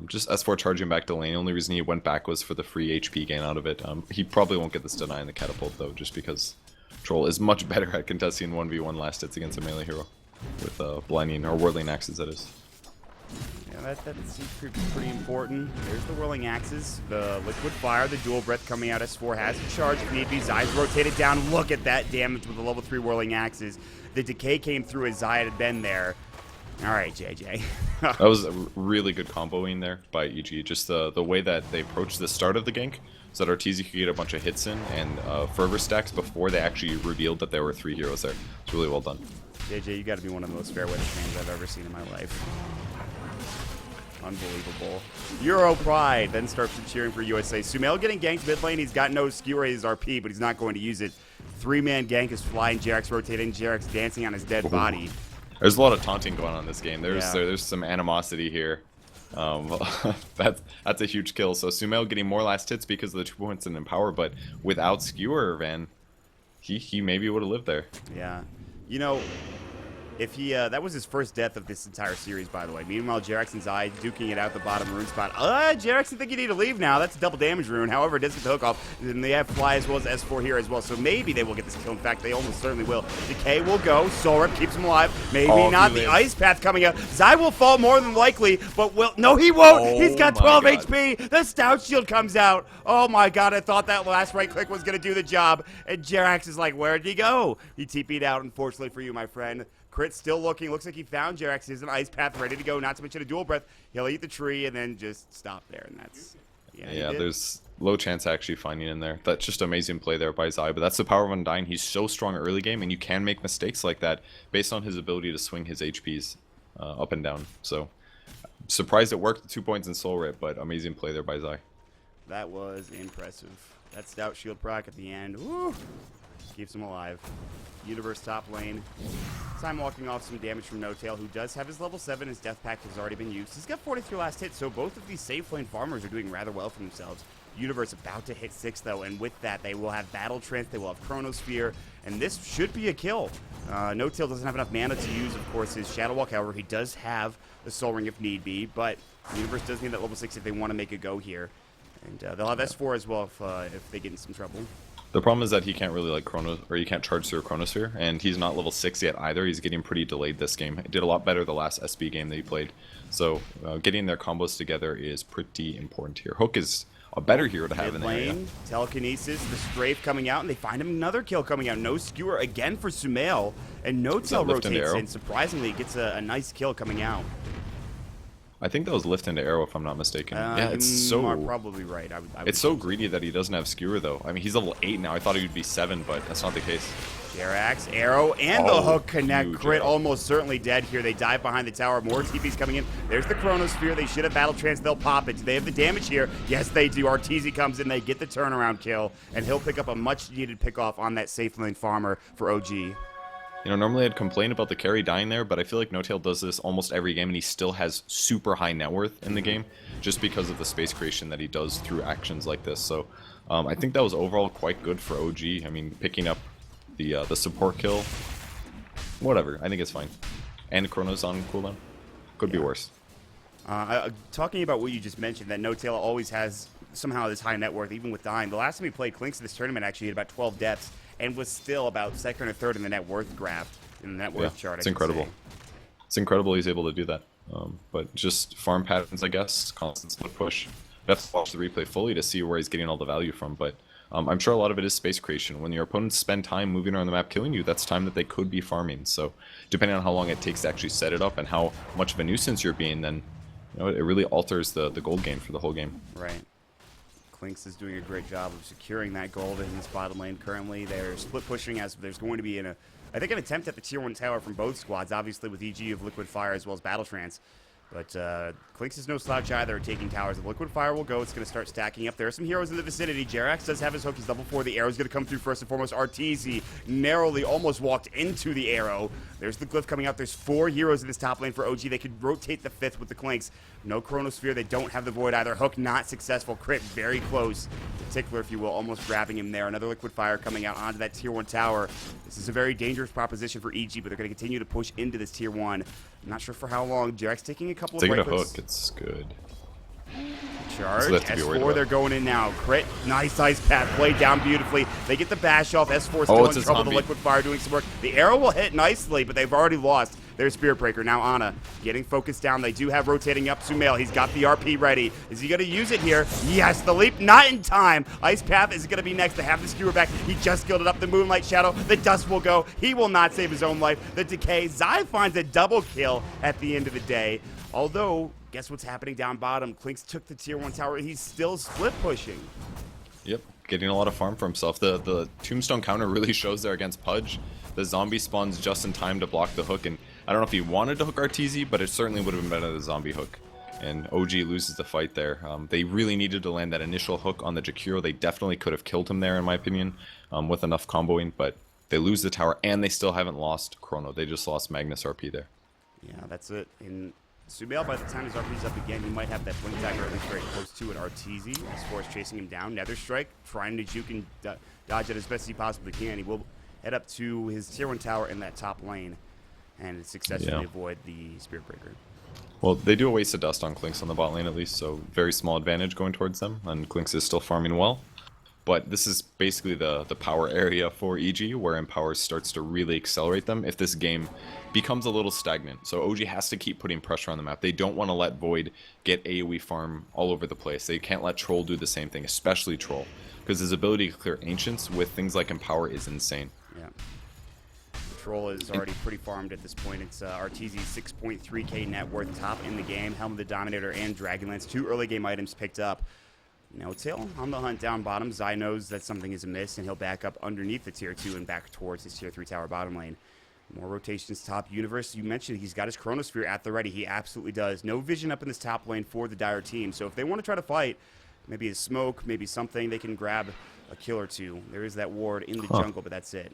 [SPEAKER 6] Just S4 charging back to lane. The only reason he went back was for the free HP gain out of it. He probably won't get this deny in the catapult though, just because Troll is much better at contesting 1v1 last hits against a melee hero with blinding or whirling axes, that is.
[SPEAKER 7] Yeah, that seems pretty important. There's the whirling axes, the liquid fire, the dual breath coming out. S4 has a charge if need be. Zai's rotated down. Look at that damage with the level 3 whirling axes. The decay came through as Zai had been there. All right, JJ.
[SPEAKER 6] That was a really good comboing there by EG. Just the way that they approached the start of the gank, so that Arteezy could get a bunch of hits in and fervor stacks before they actually revealed that there were 3 heroes there. It's really well done.
[SPEAKER 7] JJ, you got to be one of the most fair weather fans I've ever seen in my life. Unbelievable. Euro Pride then starts cheering for USA. Sumail getting ganked mid lane. He's got no skewer his RP, but he's not going to use it. 3-man gank is flying. Jerax rotating. Jerax dancing on his dead body.
[SPEAKER 6] There's a lot of taunting going on in this game.
[SPEAKER 7] Yeah.
[SPEAKER 6] There's some animosity here. That's a huge kill. So Sumail getting more last hits because of the 2 points in Empower, but without skewer, Van, he maybe would have lived there.
[SPEAKER 7] Yeah. You know, if he, that was his first death of this entire series, by the way. Meanwhile, Jerax and Zai duking it out the bottom rune spot. Jerax, I think you need to leave now. That's a double damage rune. However, it does get the hook off. And they have Fly as well as S4 here as well. So maybe they will get this kill. In fact, they almost certainly will. Decay will go. Soul Rip keeps him alive. Maybe not. The Ice Path coming out. Zai will fall more than likely, but will. No, he won't. He's got 12 HP. The Stout Shield comes out. Oh my god, I thought that last right click was going to do the job. And Jerax is like, where'd he go? He TP'd out, unfortunately for you, my friend. Crit still looking. Looks like he found Jerax. He's an Ice Path ready to go. Not to mention a dual breath. He'll eat the tree and then just stop there. And that's...
[SPEAKER 6] Yeah, there's low chance actually finding in there. That's just amazing play there by Zai. But that's the power of Undying. He's so strong early game, and you can make mistakes like that based on his ability to swing his HPs up and down. So, surprised it worked. 2 points in Soul Rip, but amazing play there by Zai.
[SPEAKER 7] That was impressive. That Stout Shield proc at the end. Woo! Keeps him alive. Universe top lane. Time walking off some damage from No-Tail, who does have his level 7. His Death Pact has already been used. He's got 43 last hits, so both of these safe lane farmers are doing rather well for themselves. Universe about to hit 6, though, and with that, they will have Battle Trance, they will have Chronosphere, and this should be a kill. No-Tail doesn't have enough mana to use, of course, his Shadow Walk. However, he does have the Soul Ring if need be, but Universe does need that level 6 if they want to make a go here. And they'll have S4 as well if they get in some trouble.
[SPEAKER 6] The problem is that he can't really he can't charge through a Chronosphere, and he's not level 6 yet either. He's getting pretty delayed this game. He did a lot better the last SB game that he played. So getting their combos together is pretty important here. Hook is a better hero to have in the area.
[SPEAKER 7] Telekinesis, the strafe coming out, and they find him another kill coming out. No skewer again for Sumail, and No-Tail rotates in. Surprisingly, gets a nice kill coming out.
[SPEAKER 6] I think that was lift into arrow, if I'm not mistaken. Yeah, it's
[SPEAKER 7] You
[SPEAKER 6] so...
[SPEAKER 7] are probably right. I would
[SPEAKER 6] It's so greedy that he doesn't have skewer, though. I mean, he's level 8 now. I thought he would be 7, but that's not the case.
[SPEAKER 7] Jerax, arrow, and the hook connect.
[SPEAKER 6] huge
[SPEAKER 7] Crit
[SPEAKER 6] arrow.
[SPEAKER 7] almost certainly dead here. They dive behind the tower. More TP's coming in. There's the Chronosphere. They should have Battle Trance. They'll pop it. Do they have the damage here? Yes, they do. Arteezy comes in. They get the turnaround kill, and he'll pick up a much-needed pickoff on that safe lane farmer for OG.
[SPEAKER 6] You know, normally I'd complain about the carry dying there, but I feel like No-Tail does this almost every game, and he still has super high net worth in the game, just because of the space creation that he does through actions like this. So I think that was overall quite good for OG. I mean, picking up the support kill, whatever, I think it's fine. And Chrono's on cooldown. Could be worse.
[SPEAKER 7] Talking about what you just mentioned, that No-Tail always has somehow this high net worth, even with dying. The last time he played Clinks in this tournament actually had about 12 deaths, and was still about 2nd or 3rd in the net worth graph, in the net worth chart.
[SPEAKER 6] It's incredible. It's incredible he's able to do that. But just farm patterns, I guess, constant split push. You have to watch the replay fully to see where he's getting all the value from, but I'm sure a lot of it is space creation. When your opponents spend time moving around the map killing you, that's time that they could be farming. So depending on how long it takes to actually set it up and how much of a nuisance you're being, then you know, it really alters the gold game for the whole game.
[SPEAKER 7] Right. Clinks is doing a great job of securing that gold in this bottom lane currently. They're split pushing as there's going to be I think an attempt at the tier 1 tower from both squads, obviously with EG of Liquid Fire as well as Battle Trance. But Clinks is no slouch either, taking towers. The Liquid Fire will go. It's going to start stacking up. There are some heroes in the vicinity. Jerax does have his hook. He's level 4. The arrow's going to come through first and foremost. Arteezy narrowly almost walked into the arrow. There's the glyph coming out. There's 4 heroes in this top lane for OG. They could rotate the 5th with the Clinks. No Chronosphere. They don't have the Void either. Hook not successful. Crit very close. The Tickler, if you will, almost grabbing him there. Another Liquid Fire coming out onto that tier 1 tower. This is a very dangerous proposition for EG, but they're going to continue to push into this tier 1. I'm not sure for how long. Jerax taking a couple of
[SPEAKER 6] Taking
[SPEAKER 7] right
[SPEAKER 6] a
[SPEAKER 7] clicks.
[SPEAKER 6] hook, it's good.
[SPEAKER 7] Charge.
[SPEAKER 6] So they have to be worried
[SPEAKER 7] S4,
[SPEAKER 6] about.
[SPEAKER 7] they're going in now. Crit, nice ice path, played down beautifully. They get the bash off. S4 still
[SPEAKER 6] it's
[SPEAKER 7] in
[SPEAKER 6] a
[SPEAKER 7] trouble. The
[SPEAKER 6] zombie.
[SPEAKER 7] liquid fire doing some work. The arrow will hit nicely, but they've already lost their Spirit Breaker. Now Ana getting focused down. They do have rotating up Sumail. He's got the RP ready. Is he going to use it here? Yes, the leap, not in time. Ice path is going to be next. They have the skewer back. He just skilled it up. The Moonlight Shadow. The dust will go. He will not save his own life. The decay. Zai finds a double kill at the end of the day. Although, guess what's happening down bottom? Klinks took the tier 1 tower. He's still split pushing.
[SPEAKER 6] Yep, getting a lot of farm for himself. The tombstone counter really shows there against Pudge. The zombie spawns just in time to block the hook, and I don't know if he wanted to hook RTZ, but it certainly would have been better than the zombie hook. And OG loses the fight there. They really needed to land that initial hook on the Jakiro. They definitely could have killed him there, in my opinion, with enough comboing, but they lose the tower, and they still haven't lost Chrono. They just lost Magnus RP there.
[SPEAKER 7] Yeah, that's it. And Sumail, by the time his RP's up again, he might have that blink dagger at least very close to it. RTZ, S4 is chasing him down. Nether Strike, trying to juke and dodge it as best he possibly can. He will head up to his tier 1 tower in that top lane and successfully avoid the Spirit Breaker.
[SPEAKER 6] Well, they do a waste of dust on Klinks on the bot lane at least, so very small advantage going towards them, and Klinks is still farming well. But this is basically the power area for EG, where Empower starts to really accelerate them if this game becomes a little stagnant. So OG has to keep putting pressure on the map. They don't want to let Void get AoE farm all over the place. They can't let Troll do the same thing, especially Troll, because his ability to clear Ancients with things like Empower is insane.
[SPEAKER 7] Yeah. Troll is already pretty farmed at this point. It's RTZ's 6.3k net worth, top in the game. Helm of the Dominator and Dragonlance, 2 early game items picked up. No Tail on the hunt down bottom. Zai knows that something is amiss, and he'll back up underneath the tier 2 and back towards his tier 3 tower bottom lane. More rotations top. Universe, you mentioned he's got his Chronosphere at the ready. He absolutely does. No vision up in this top lane for the Dire team. So if they want to try to fight, maybe a smoke, maybe something, they can grab a kill or two. There is that ward in the jungle, but that's it.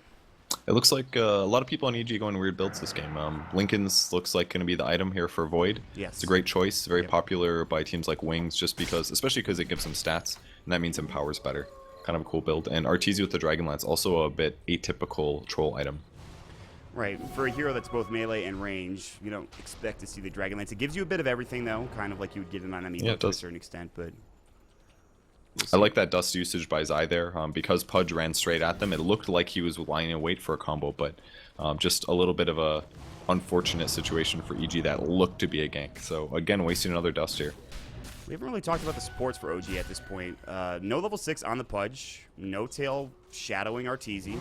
[SPEAKER 6] It looks like a lot of people on EG going weird builds this game. Lincoln's looks like going to be the item here for Void.
[SPEAKER 7] Yes.
[SPEAKER 6] It's a great choice, very popular by teams like Wings, just because, especially because it gives them stats, and that means Empower's better. Kind of a cool build. And RTZ with the Dragonlance, also a bit atypical troll item.
[SPEAKER 7] Right. For a hero that's both melee and range, you don't expect to see the Dragonlance. It gives you a bit of everything, though, kind of like you would get it on Amiibo
[SPEAKER 6] it
[SPEAKER 7] to a
[SPEAKER 6] does.
[SPEAKER 7] certain extent, but...
[SPEAKER 6] I like that dust usage by Zai there. Because Pudge ran straight at them, it looked like he was lying in wait for a combo, but just a little bit of a unfortunate situation for EG that looked to be a gank. So again, wasting another dust here.
[SPEAKER 7] We haven't really talked about the supports for OG at this point. No level 6 on the Pudge. No Tail shadowing Arteezy.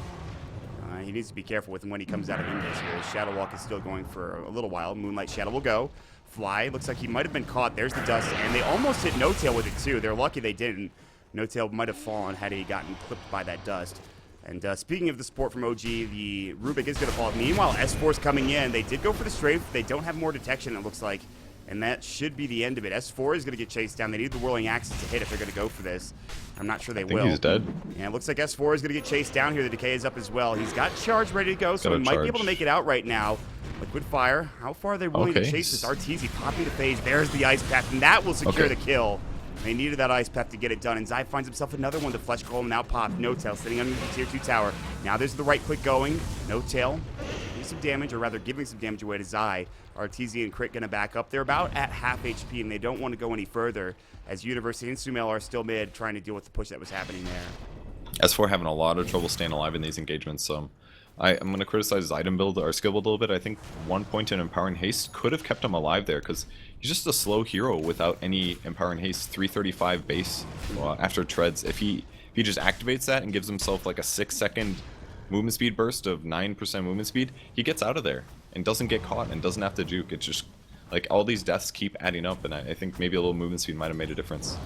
[SPEAKER 7] He needs to be careful with him when he comes out of Invis here. His Shadow Walk is still going for a little while. Moonlight Shadow will go. Fly, looks like he might have been caught. There's the dust, and they almost hit No Tail with it too. They're lucky they didn't. No Tail might have fallen had he gotten clipped by that dust. And speaking of the support from OG, the Rubik is going to fall. Meanwhile, S4's coming in. They did go for the strafe. They don't have more detection, it looks like. And that should be the end of it. S4 is going to get chased down. They need the Whirling Axes to hit if they're going to go for this. I'm not sure they will.
[SPEAKER 6] I think he's dead.
[SPEAKER 7] Yeah, it looks like S4 is going to get chased down here. The Decay is up as well. He's got Charge ready to go, so he might be able to make it out right now. Liquid Fire. How far are they willing to chase this? RTZ popping the phase. There's the Ice Path, and that will secure the kill. They needed that Ice Path to get it done, and Zai finds himself another one. The Flesh Golem now popped. No Tail sitting under the tier 2 tower. Now there's the right click going. No Tail doing some damage, or rather giving some damage away to Zai. RTZ and Crit going to back up. They're about at half HP, and they don't want to go any further, as University and Sumail are still mid, trying to deal with the push that was happening there.
[SPEAKER 6] S4 having a lot of trouble staying alive in these engagements, so I'm going to criticize his item build or skill build a little bit. I think 1 point in Empowering Haste could have kept him alive there, because he's just a slow hero without any Empowering Haste. 335 base after treads. If he just activates that and gives himself like a 6-second movement speed burst of 9% movement speed, he gets out of there and doesn't get caught and doesn't have to juke. It's just like all these deaths keep adding up, and I think maybe a little movement speed might have made a difference.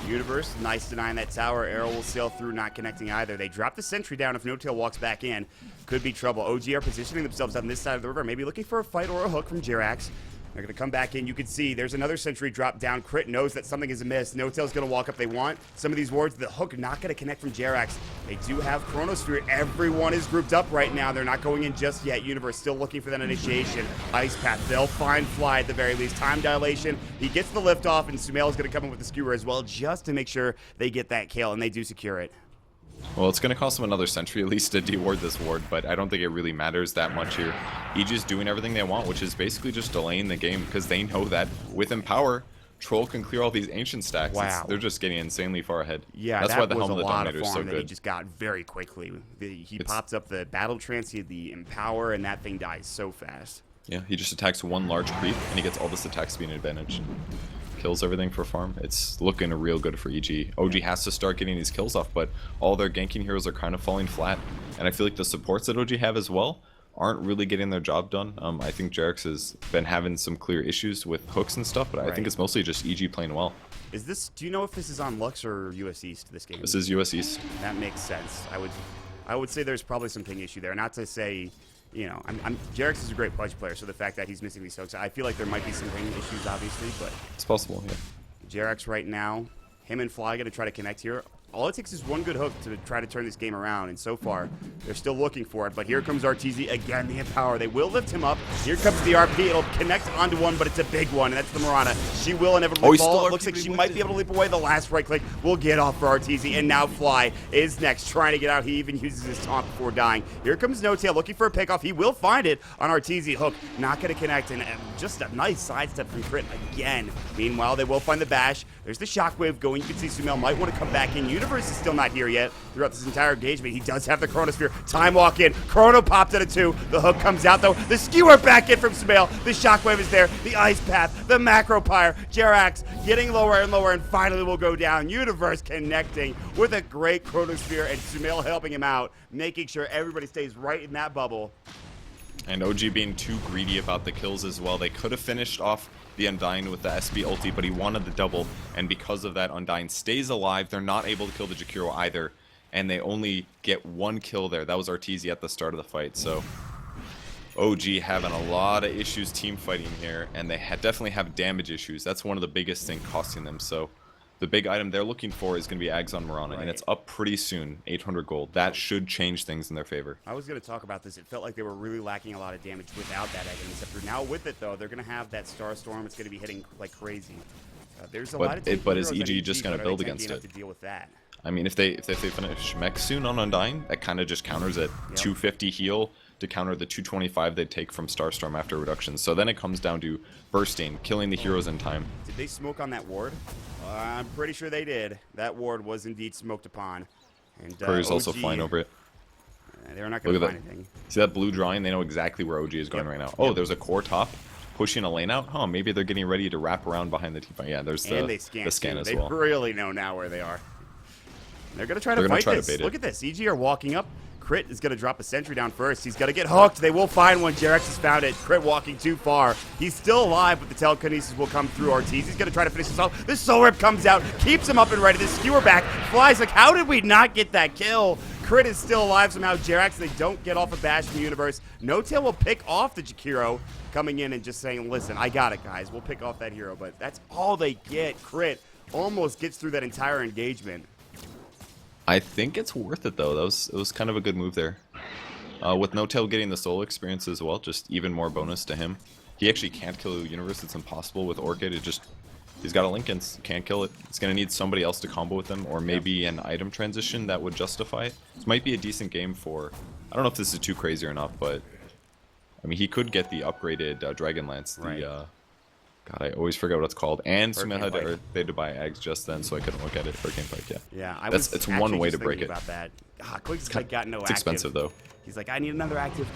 [SPEAKER 7] Universe, nice denying that tower. Arrow will sail through, not connecting either. They drop the sentry down. If No Tail walks back in, could be trouble. OG are positioning themselves on this side of the river, maybe looking for a fight or a hook from Jirax. They're going to come back in. You can see there's another sentry drop down. Crit knows that something is amiss. No Tail's going to walk up. They want some of these wards. The hook not going to connect from Jirax. They do have Chronosphere. Everyone is grouped up right now. They're not going in just yet. Universe still looking for that initiation. Ice Path. They'll find Fly at the very least. Time dilation. He gets the lift off, and Sumail is going to come in with the skewer as well, just to make sure they get that kill, and they do secure it.
[SPEAKER 6] Well, it's going to cost them another sentry at least to deward this ward, but I don't think it really matters that much here. EG is doing everything they want, which is basically just delaying the game, because they know that with Empower, Troll can clear all these ancient stacks.
[SPEAKER 7] Wow.
[SPEAKER 6] They're just getting insanely far ahead.
[SPEAKER 7] Yeah,
[SPEAKER 6] that's
[SPEAKER 7] that
[SPEAKER 6] why the
[SPEAKER 7] was
[SPEAKER 6] Helmet
[SPEAKER 7] a lot of
[SPEAKER 6] Dominator is so
[SPEAKER 7] farm that he
[SPEAKER 6] good.
[SPEAKER 7] just got very quickly. He pops up the Battle Trance, he had the Empower, and that thing dies so fast.
[SPEAKER 6] Yeah, he just attacks one large creep, and he gets all this attack speed advantage. Kills everything for farm. It's looking real good for EG. OG has to start getting these kills off, but all their ganking heroes are kind of falling flat. And I feel like the supports that OG have as well aren't really getting their job done. I think Jarex has been having some clear issues with hooks and stuff, but I think it's mostly just EG playing well.
[SPEAKER 7] Is this? Do you know if this is on Lux or US East, this game?
[SPEAKER 6] This is US East.
[SPEAKER 7] That makes sense. I would say there's probably some ping issue there. Not to say, you know, Jarex is a great pledge player, so the fact that he's missing these hooks, I feel like there might be some ping issues, obviously, but
[SPEAKER 6] It's possible, yeah.
[SPEAKER 7] Jarex right now, him and Fly going to try to connect here. All it takes is one good hook to try to turn this game around, and so far, they're still looking for it. But here comes RTZ again, the Empower. They will lift him up. Here comes the RP. It'll connect onto one, but it's a big one, and that's the Mirana. She will inevitably fall. It looks like she might be able to leap away. The last right click will get off for RTZ, and now Fly is next, trying to get out. He even uses his taunt before dying. Here comes No Tail looking for a pickoff. He will find it on RTZ. Hook not going to connect, and just a nice sidestep from Crit again. Meanwhile, they will find the bash. There's the shockwave going. You can see Sumail might want to come back in. Universe is still not here yet throughout this entire engagement. He does have the Chronosphere. Time walk in. Chrono popped at a 2. The hook comes out though. The skewer back in from Sumail. The shockwave is there. The ice path. The macro pyre. Jerax getting lower and lower and finally will go down. Universe connecting with a great Chronosphere and Sumail helping him out, making sure everybody stays right in that bubble.
[SPEAKER 6] And OG being too greedy about the kills as well. They could have finished off the Undying with the SB ulti, but he wanted the double, and because of that, Undying stays alive. They're not able to kill the Jakiro either, and they only get one kill there. That was Arteezy at the start of the fight, so OG having a lot of issues team fighting here, and they definitely have damage issues. That's one of the biggest things costing them, so the big item they're looking for is going to be Ags on Mirana, and it's up pretty soon, 800 gold. That should change things in their favor.
[SPEAKER 7] I was going to talk about this. It felt like they were really lacking a lot of damage without that item, except for now with it, though, they're going to have that Star Storm. It's going to be hitting like crazy. There's a lot of
[SPEAKER 6] but is EG just going to build against it?
[SPEAKER 7] To deal with that.
[SPEAKER 6] I mean, if they finish mech soon on Undying, that kind of just counters it. 250 heal to counter the 225 they take from Starstorm after reduction. So then it comes down to bursting, killing the heroes in time.
[SPEAKER 7] Did they smoke on that ward? I'm pretty sure they did. That ward was indeed smoked upon. And
[SPEAKER 6] Courier's
[SPEAKER 7] OG,
[SPEAKER 6] also flying over it.
[SPEAKER 7] They're not going to find
[SPEAKER 6] that.
[SPEAKER 7] anything.
[SPEAKER 6] See that blue drawing? They know exactly where OG is going right now. Oh, there's a core top pushing a lane out. Huh, maybe they're getting ready to wrap around behind the team fight. Yeah, there's the scan as well.
[SPEAKER 7] They really know now where they are. They're going to try to fight this. Look at this. EG are walking up. Crit is going to drop a sentry down first. He's got to get hooked. They will find one. Jerax has found it. Crit walking too far. He's still alive, but the telekinesis will come through Ortiz. He's going to try to finish this off. The Soul Rip comes out, keeps him up and ready. The skewer back flies. Like, how did we not get that kill? Crit is still alive somehow. Jerax, they don't get off a bash from the universe. No Tail will pick off the Jakiro, coming in and just saying, listen, I got it, guys. We'll pick off that hero, but that's all they get. Crit almost gets through that entire engagement.
[SPEAKER 6] I think it's worth it though. It was kind of a good move there. With No Tail getting the soul experience as well, just even more bonus to him. He actually can't kill the universe. It's impossible with Orchid. He's got a Linken's, can't kill it. It's gonna need somebody else to combo with him, or maybe an item transition that would justify it. This might be a decent game for. I don't know if this is too crazy or not, but I mean he could get the upgraded Dragon Lance. God, I always forget what it's called. And Sumail had to buy eggs just then, so I couldn't look at it. Hurricane Pike, yeah.
[SPEAKER 7] Yeah,
[SPEAKER 6] it's one way to break it.
[SPEAKER 7] About that. Quick's like got no
[SPEAKER 6] It's expensive though.
[SPEAKER 7] He's like, I need another active.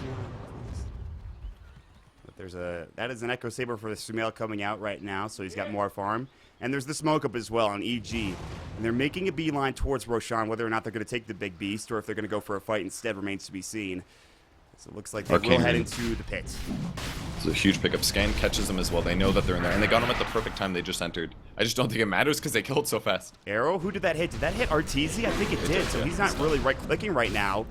[SPEAKER 7] But that is an Echo Saber for the Sumail coming out right now, so he's got more farm. And there's the smoke up as well on EG. And they're making a beeline towards Roshan. Whether or not they're going to take the big beast or if they're going to go for a fight instead remains to be seen. So it looks like they will head into the pits.
[SPEAKER 6] It's a huge pickup. Scan catches them as well. They know that they're in there. And they got them at the perfect time they just entered. I just don't think it matters because they killed so fast.
[SPEAKER 7] Arrow? Who did that hit? Did that hit Arteezy? I think it did. So he's not really right-clicking right now.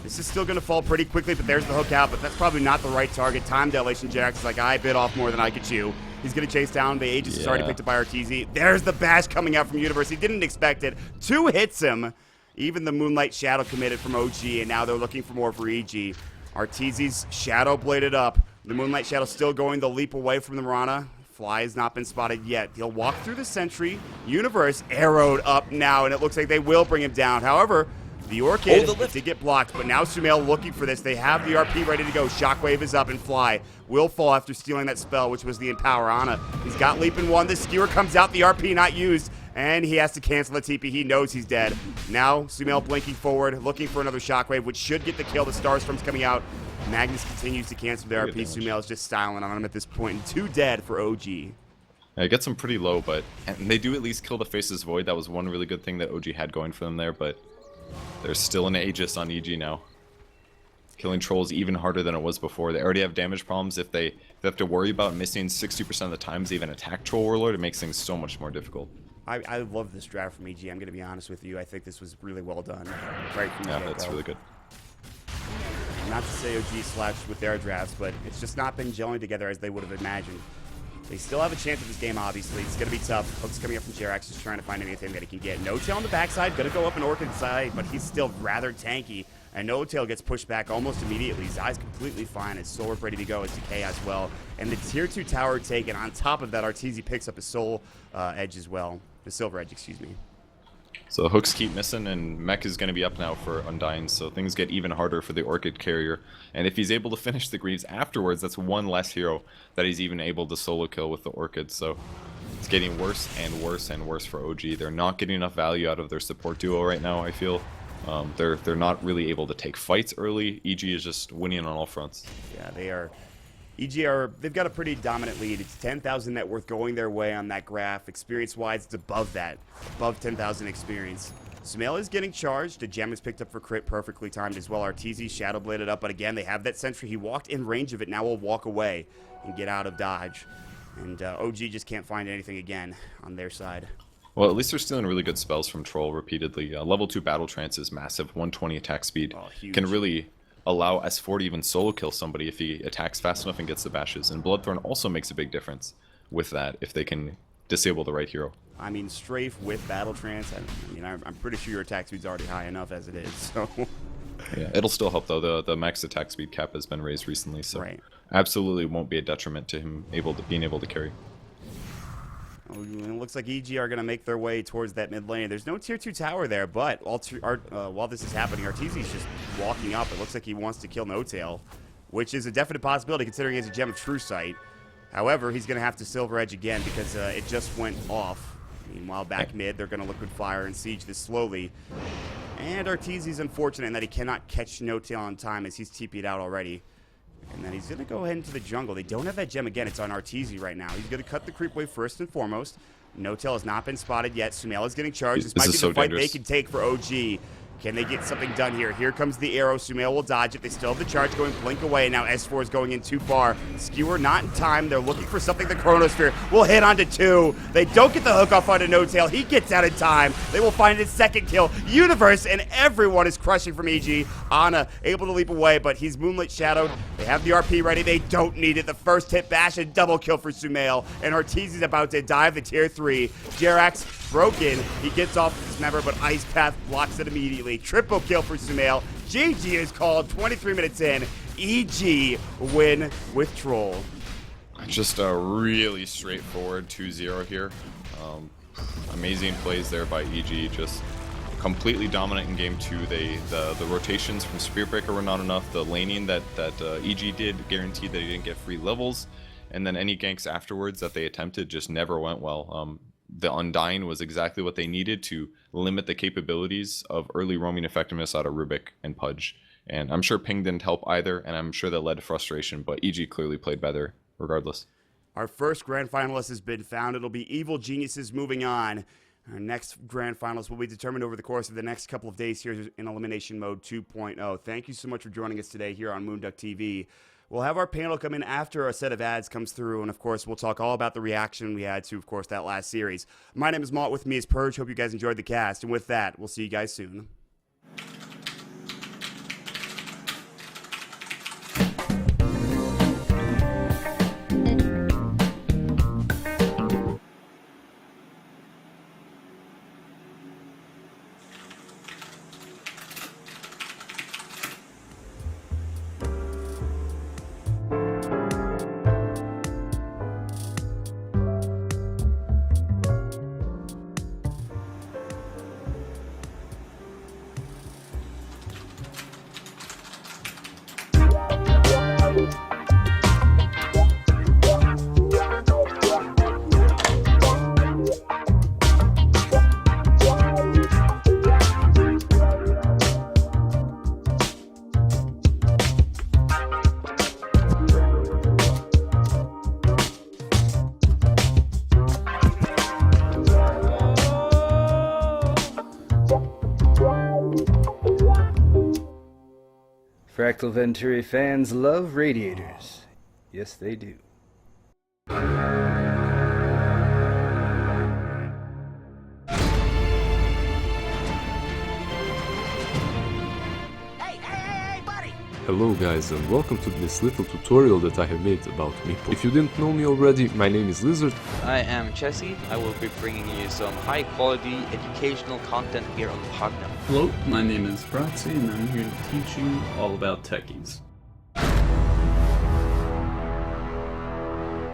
[SPEAKER 7] This is still going to fall pretty quickly, but there's the hook out. But that's probably not the right target. Time dilation. Jax is like, I bit off more than I could chew. He's going to chase down. The Aegis is already picked up by Arteezy. There's the bash coming out from Universe. He didn't expect it. 2 hits him. Even the Moonlight Shadow committed from OG, and now they're looking for more for EG. Arteezy's Shadow bladed up. The Moonlight Shadow still going the leap away from the Mirana. Fly has not been spotted yet. He'll walk through the sentry. Universe arrowed up now, and it looks like they will bring him down. However, The Orchid
[SPEAKER 6] the lift.
[SPEAKER 7] did get blocked, but now Sumail looking for this. They have the RP ready to go. Shockwave is up and Fly will fall after stealing that spell, which was the Empower. Ana, he's got Leap in one. The Skewer comes out, the RP not used, and he has to cancel the TP. He knows he's dead. Now Sumail blinking forward, looking for another Shockwave, which should get the kill. The Starstorm's coming out. Magnus continues to cancel the RP. Sumail is just styling on him at this point, and 2 dead for OG.
[SPEAKER 6] Yeah, it gets them pretty low, but and they do at least kill the Faceless Void. That was one really good thing that OG had going for them there, but there's still an Aegis on EG now. Killing Trolls even harder than it was before. They already have damage problems. If they have to worry about missing 60% of the times they even attack Troll Warlord, it makes things so much more difficult.
[SPEAKER 7] I love this draft from EG. I'm going to be honest with you. I think this was really well done. Right from the
[SPEAKER 6] Yeah,
[SPEAKER 7] get-go.
[SPEAKER 6] that's really good.
[SPEAKER 7] Not to say OG slouched with their drafts, but it's just not been gelling together as they would have imagined. They still have a chance at this game, obviously. It's going to be tough. Hook's coming up from Jerax, just trying to find anything that he can get. No Tail on the backside, going to go up an Orchid side, but he's still rather tanky. And No Tail gets pushed back almost immediately. Zai's completely fine. His Soul Rip ready to go. His Decay as well. And the Tier 2 tower taken. On top of that, Arteezy picks up his Soul Edge as well. The Silver Edge, excuse me.
[SPEAKER 6] So hooks keep missing, and Mech is going to be up now for Undying, so things get even harder for the Orchid carrier. And if he's able to finish the Greaves afterwards, that's one less hero that he's even able to solo kill with the Orchid. So it's getting worse and worse and worse for OG. They're not getting enough value out of their support duo right now, I feel. They're not really able to take fights early. EG is just winning on all fronts.
[SPEAKER 7] Yeah, they are. They've got a pretty dominant lead. It's 10,000 net worth going their way on that graph. Experience-wise, it's above that. Above 10,000 experience. Sumail is getting charged. The gem is picked up for crit, perfectly timed as well. Arteezy shadow bladed up, but again, they have that sentry. He walked in range of it. Now will walk away and get out of dodge. And OG just can't find anything again on their side.
[SPEAKER 6] Well, at least they're stealing really good spells from Troll repeatedly. Level 2 Battle Trance is massive, 120 attack speed.
[SPEAKER 7] Oh, huge.
[SPEAKER 6] Can really allow S4 to even solo kill somebody if he attacks fast enough and gets the bashes. And Bloodthorn also makes a big difference with that if they can disable the right hero.
[SPEAKER 7] I mean, Strafe with Battle Trance, I'm pretty sure your attack speed's already high enough as it is, so...
[SPEAKER 6] Yeah, it'll still help though. The max attack speed cap has been raised recently, so
[SPEAKER 7] Right.
[SPEAKER 6] absolutely won't be a detriment to him being able to carry.
[SPEAKER 7] It looks like EG are going to make their way towards that mid lane. There's no tier 2 tower there, but while this is happening, Arteezy's just walking up. It looks like he wants to kill No Tail, which is a definite possibility considering he has a Gem of True Sight. However, he's going to have to Silver Edge again because it just went off. Meanwhile, back mid, they're going to Liquid Fire and siege this slowly. And Arteezy's unfortunate in that he cannot catch No Tail on time as he's TP'd out already. And then he's going to go ahead into the jungle. They don't have that gem again. It's on Arteezy right now. He's going to cut the creep wave first and foremost. No Tail has not been spotted yet. Sumail is getting charged. This might be the fight they can take for OG. Can they get something done here? Here comes the arrow. Sumail will dodge it. They still have the charge going blink away. Now S4 is going in too far. Skewer not in time. They're looking for something. The Chronosphere will hit onto 2. They don't get the hook off onto No Tail. He gets out in time. They will find his second kill. Universe and everyone is crushing from EG. Ana able to leap away, but he's Moonlit Shadowed. They have the RP ready. They don't need it. The first hit bash and double kill for Sumail. And Arteezy's about to dive the tier 3. Jerax broken. He gets off his member, but Ice Path blocks it immediately. Triple kill for Sumail. GG is called 23 minutes in. EG win with Troll.
[SPEAKER 6] Just a really straightforward 2-0 here. Amazing plays there by EG. Just completely dominant in game 2. The rotations from Spiritbreaker were not enough. The laning that EG did guaranteed that he didn't get free levels. And then any ganks afterwards that they attempted just never went well. The Undying was exactly what they needed to limit the capabilities of early roaming effectiveness out of Rubik and Pudge. And I'm sure Ping didn't help either, and I'm sure that led to frustration, but EG clearly played better regardless.
[SPEAKER 7] Our first grand finalist has been found. It'll be Evil Geniuses moving on. Our next grand finalist will be determined over the course of the next couple of days here in Elimination Mode 2.0. Thank you so much for joining us today here on moonducktv. We'll have our panel come in after a set of ads comes through, and of course, we'll talk all about the reaction we had to, of course, that last series. My name is Malt. With me is Purge. Hope you guys enjoyed the cast, and with that, we'll see you guys soon.
[SPEAKER 8] Fractal Venturi fans love radiators. Yes, they do.
[SPEAKER 9] Hello guys, and welcome to this little tutorial that I have made about Meeple. If you didn't know me already, my name is Lizard.
[SPEAKER 10] I am Chessie. I will be bringing you some high quality educational content here on the Podnet.
[SPEAKER 11] Hello, my name is Bratzi and I'm here to teach you all about techies.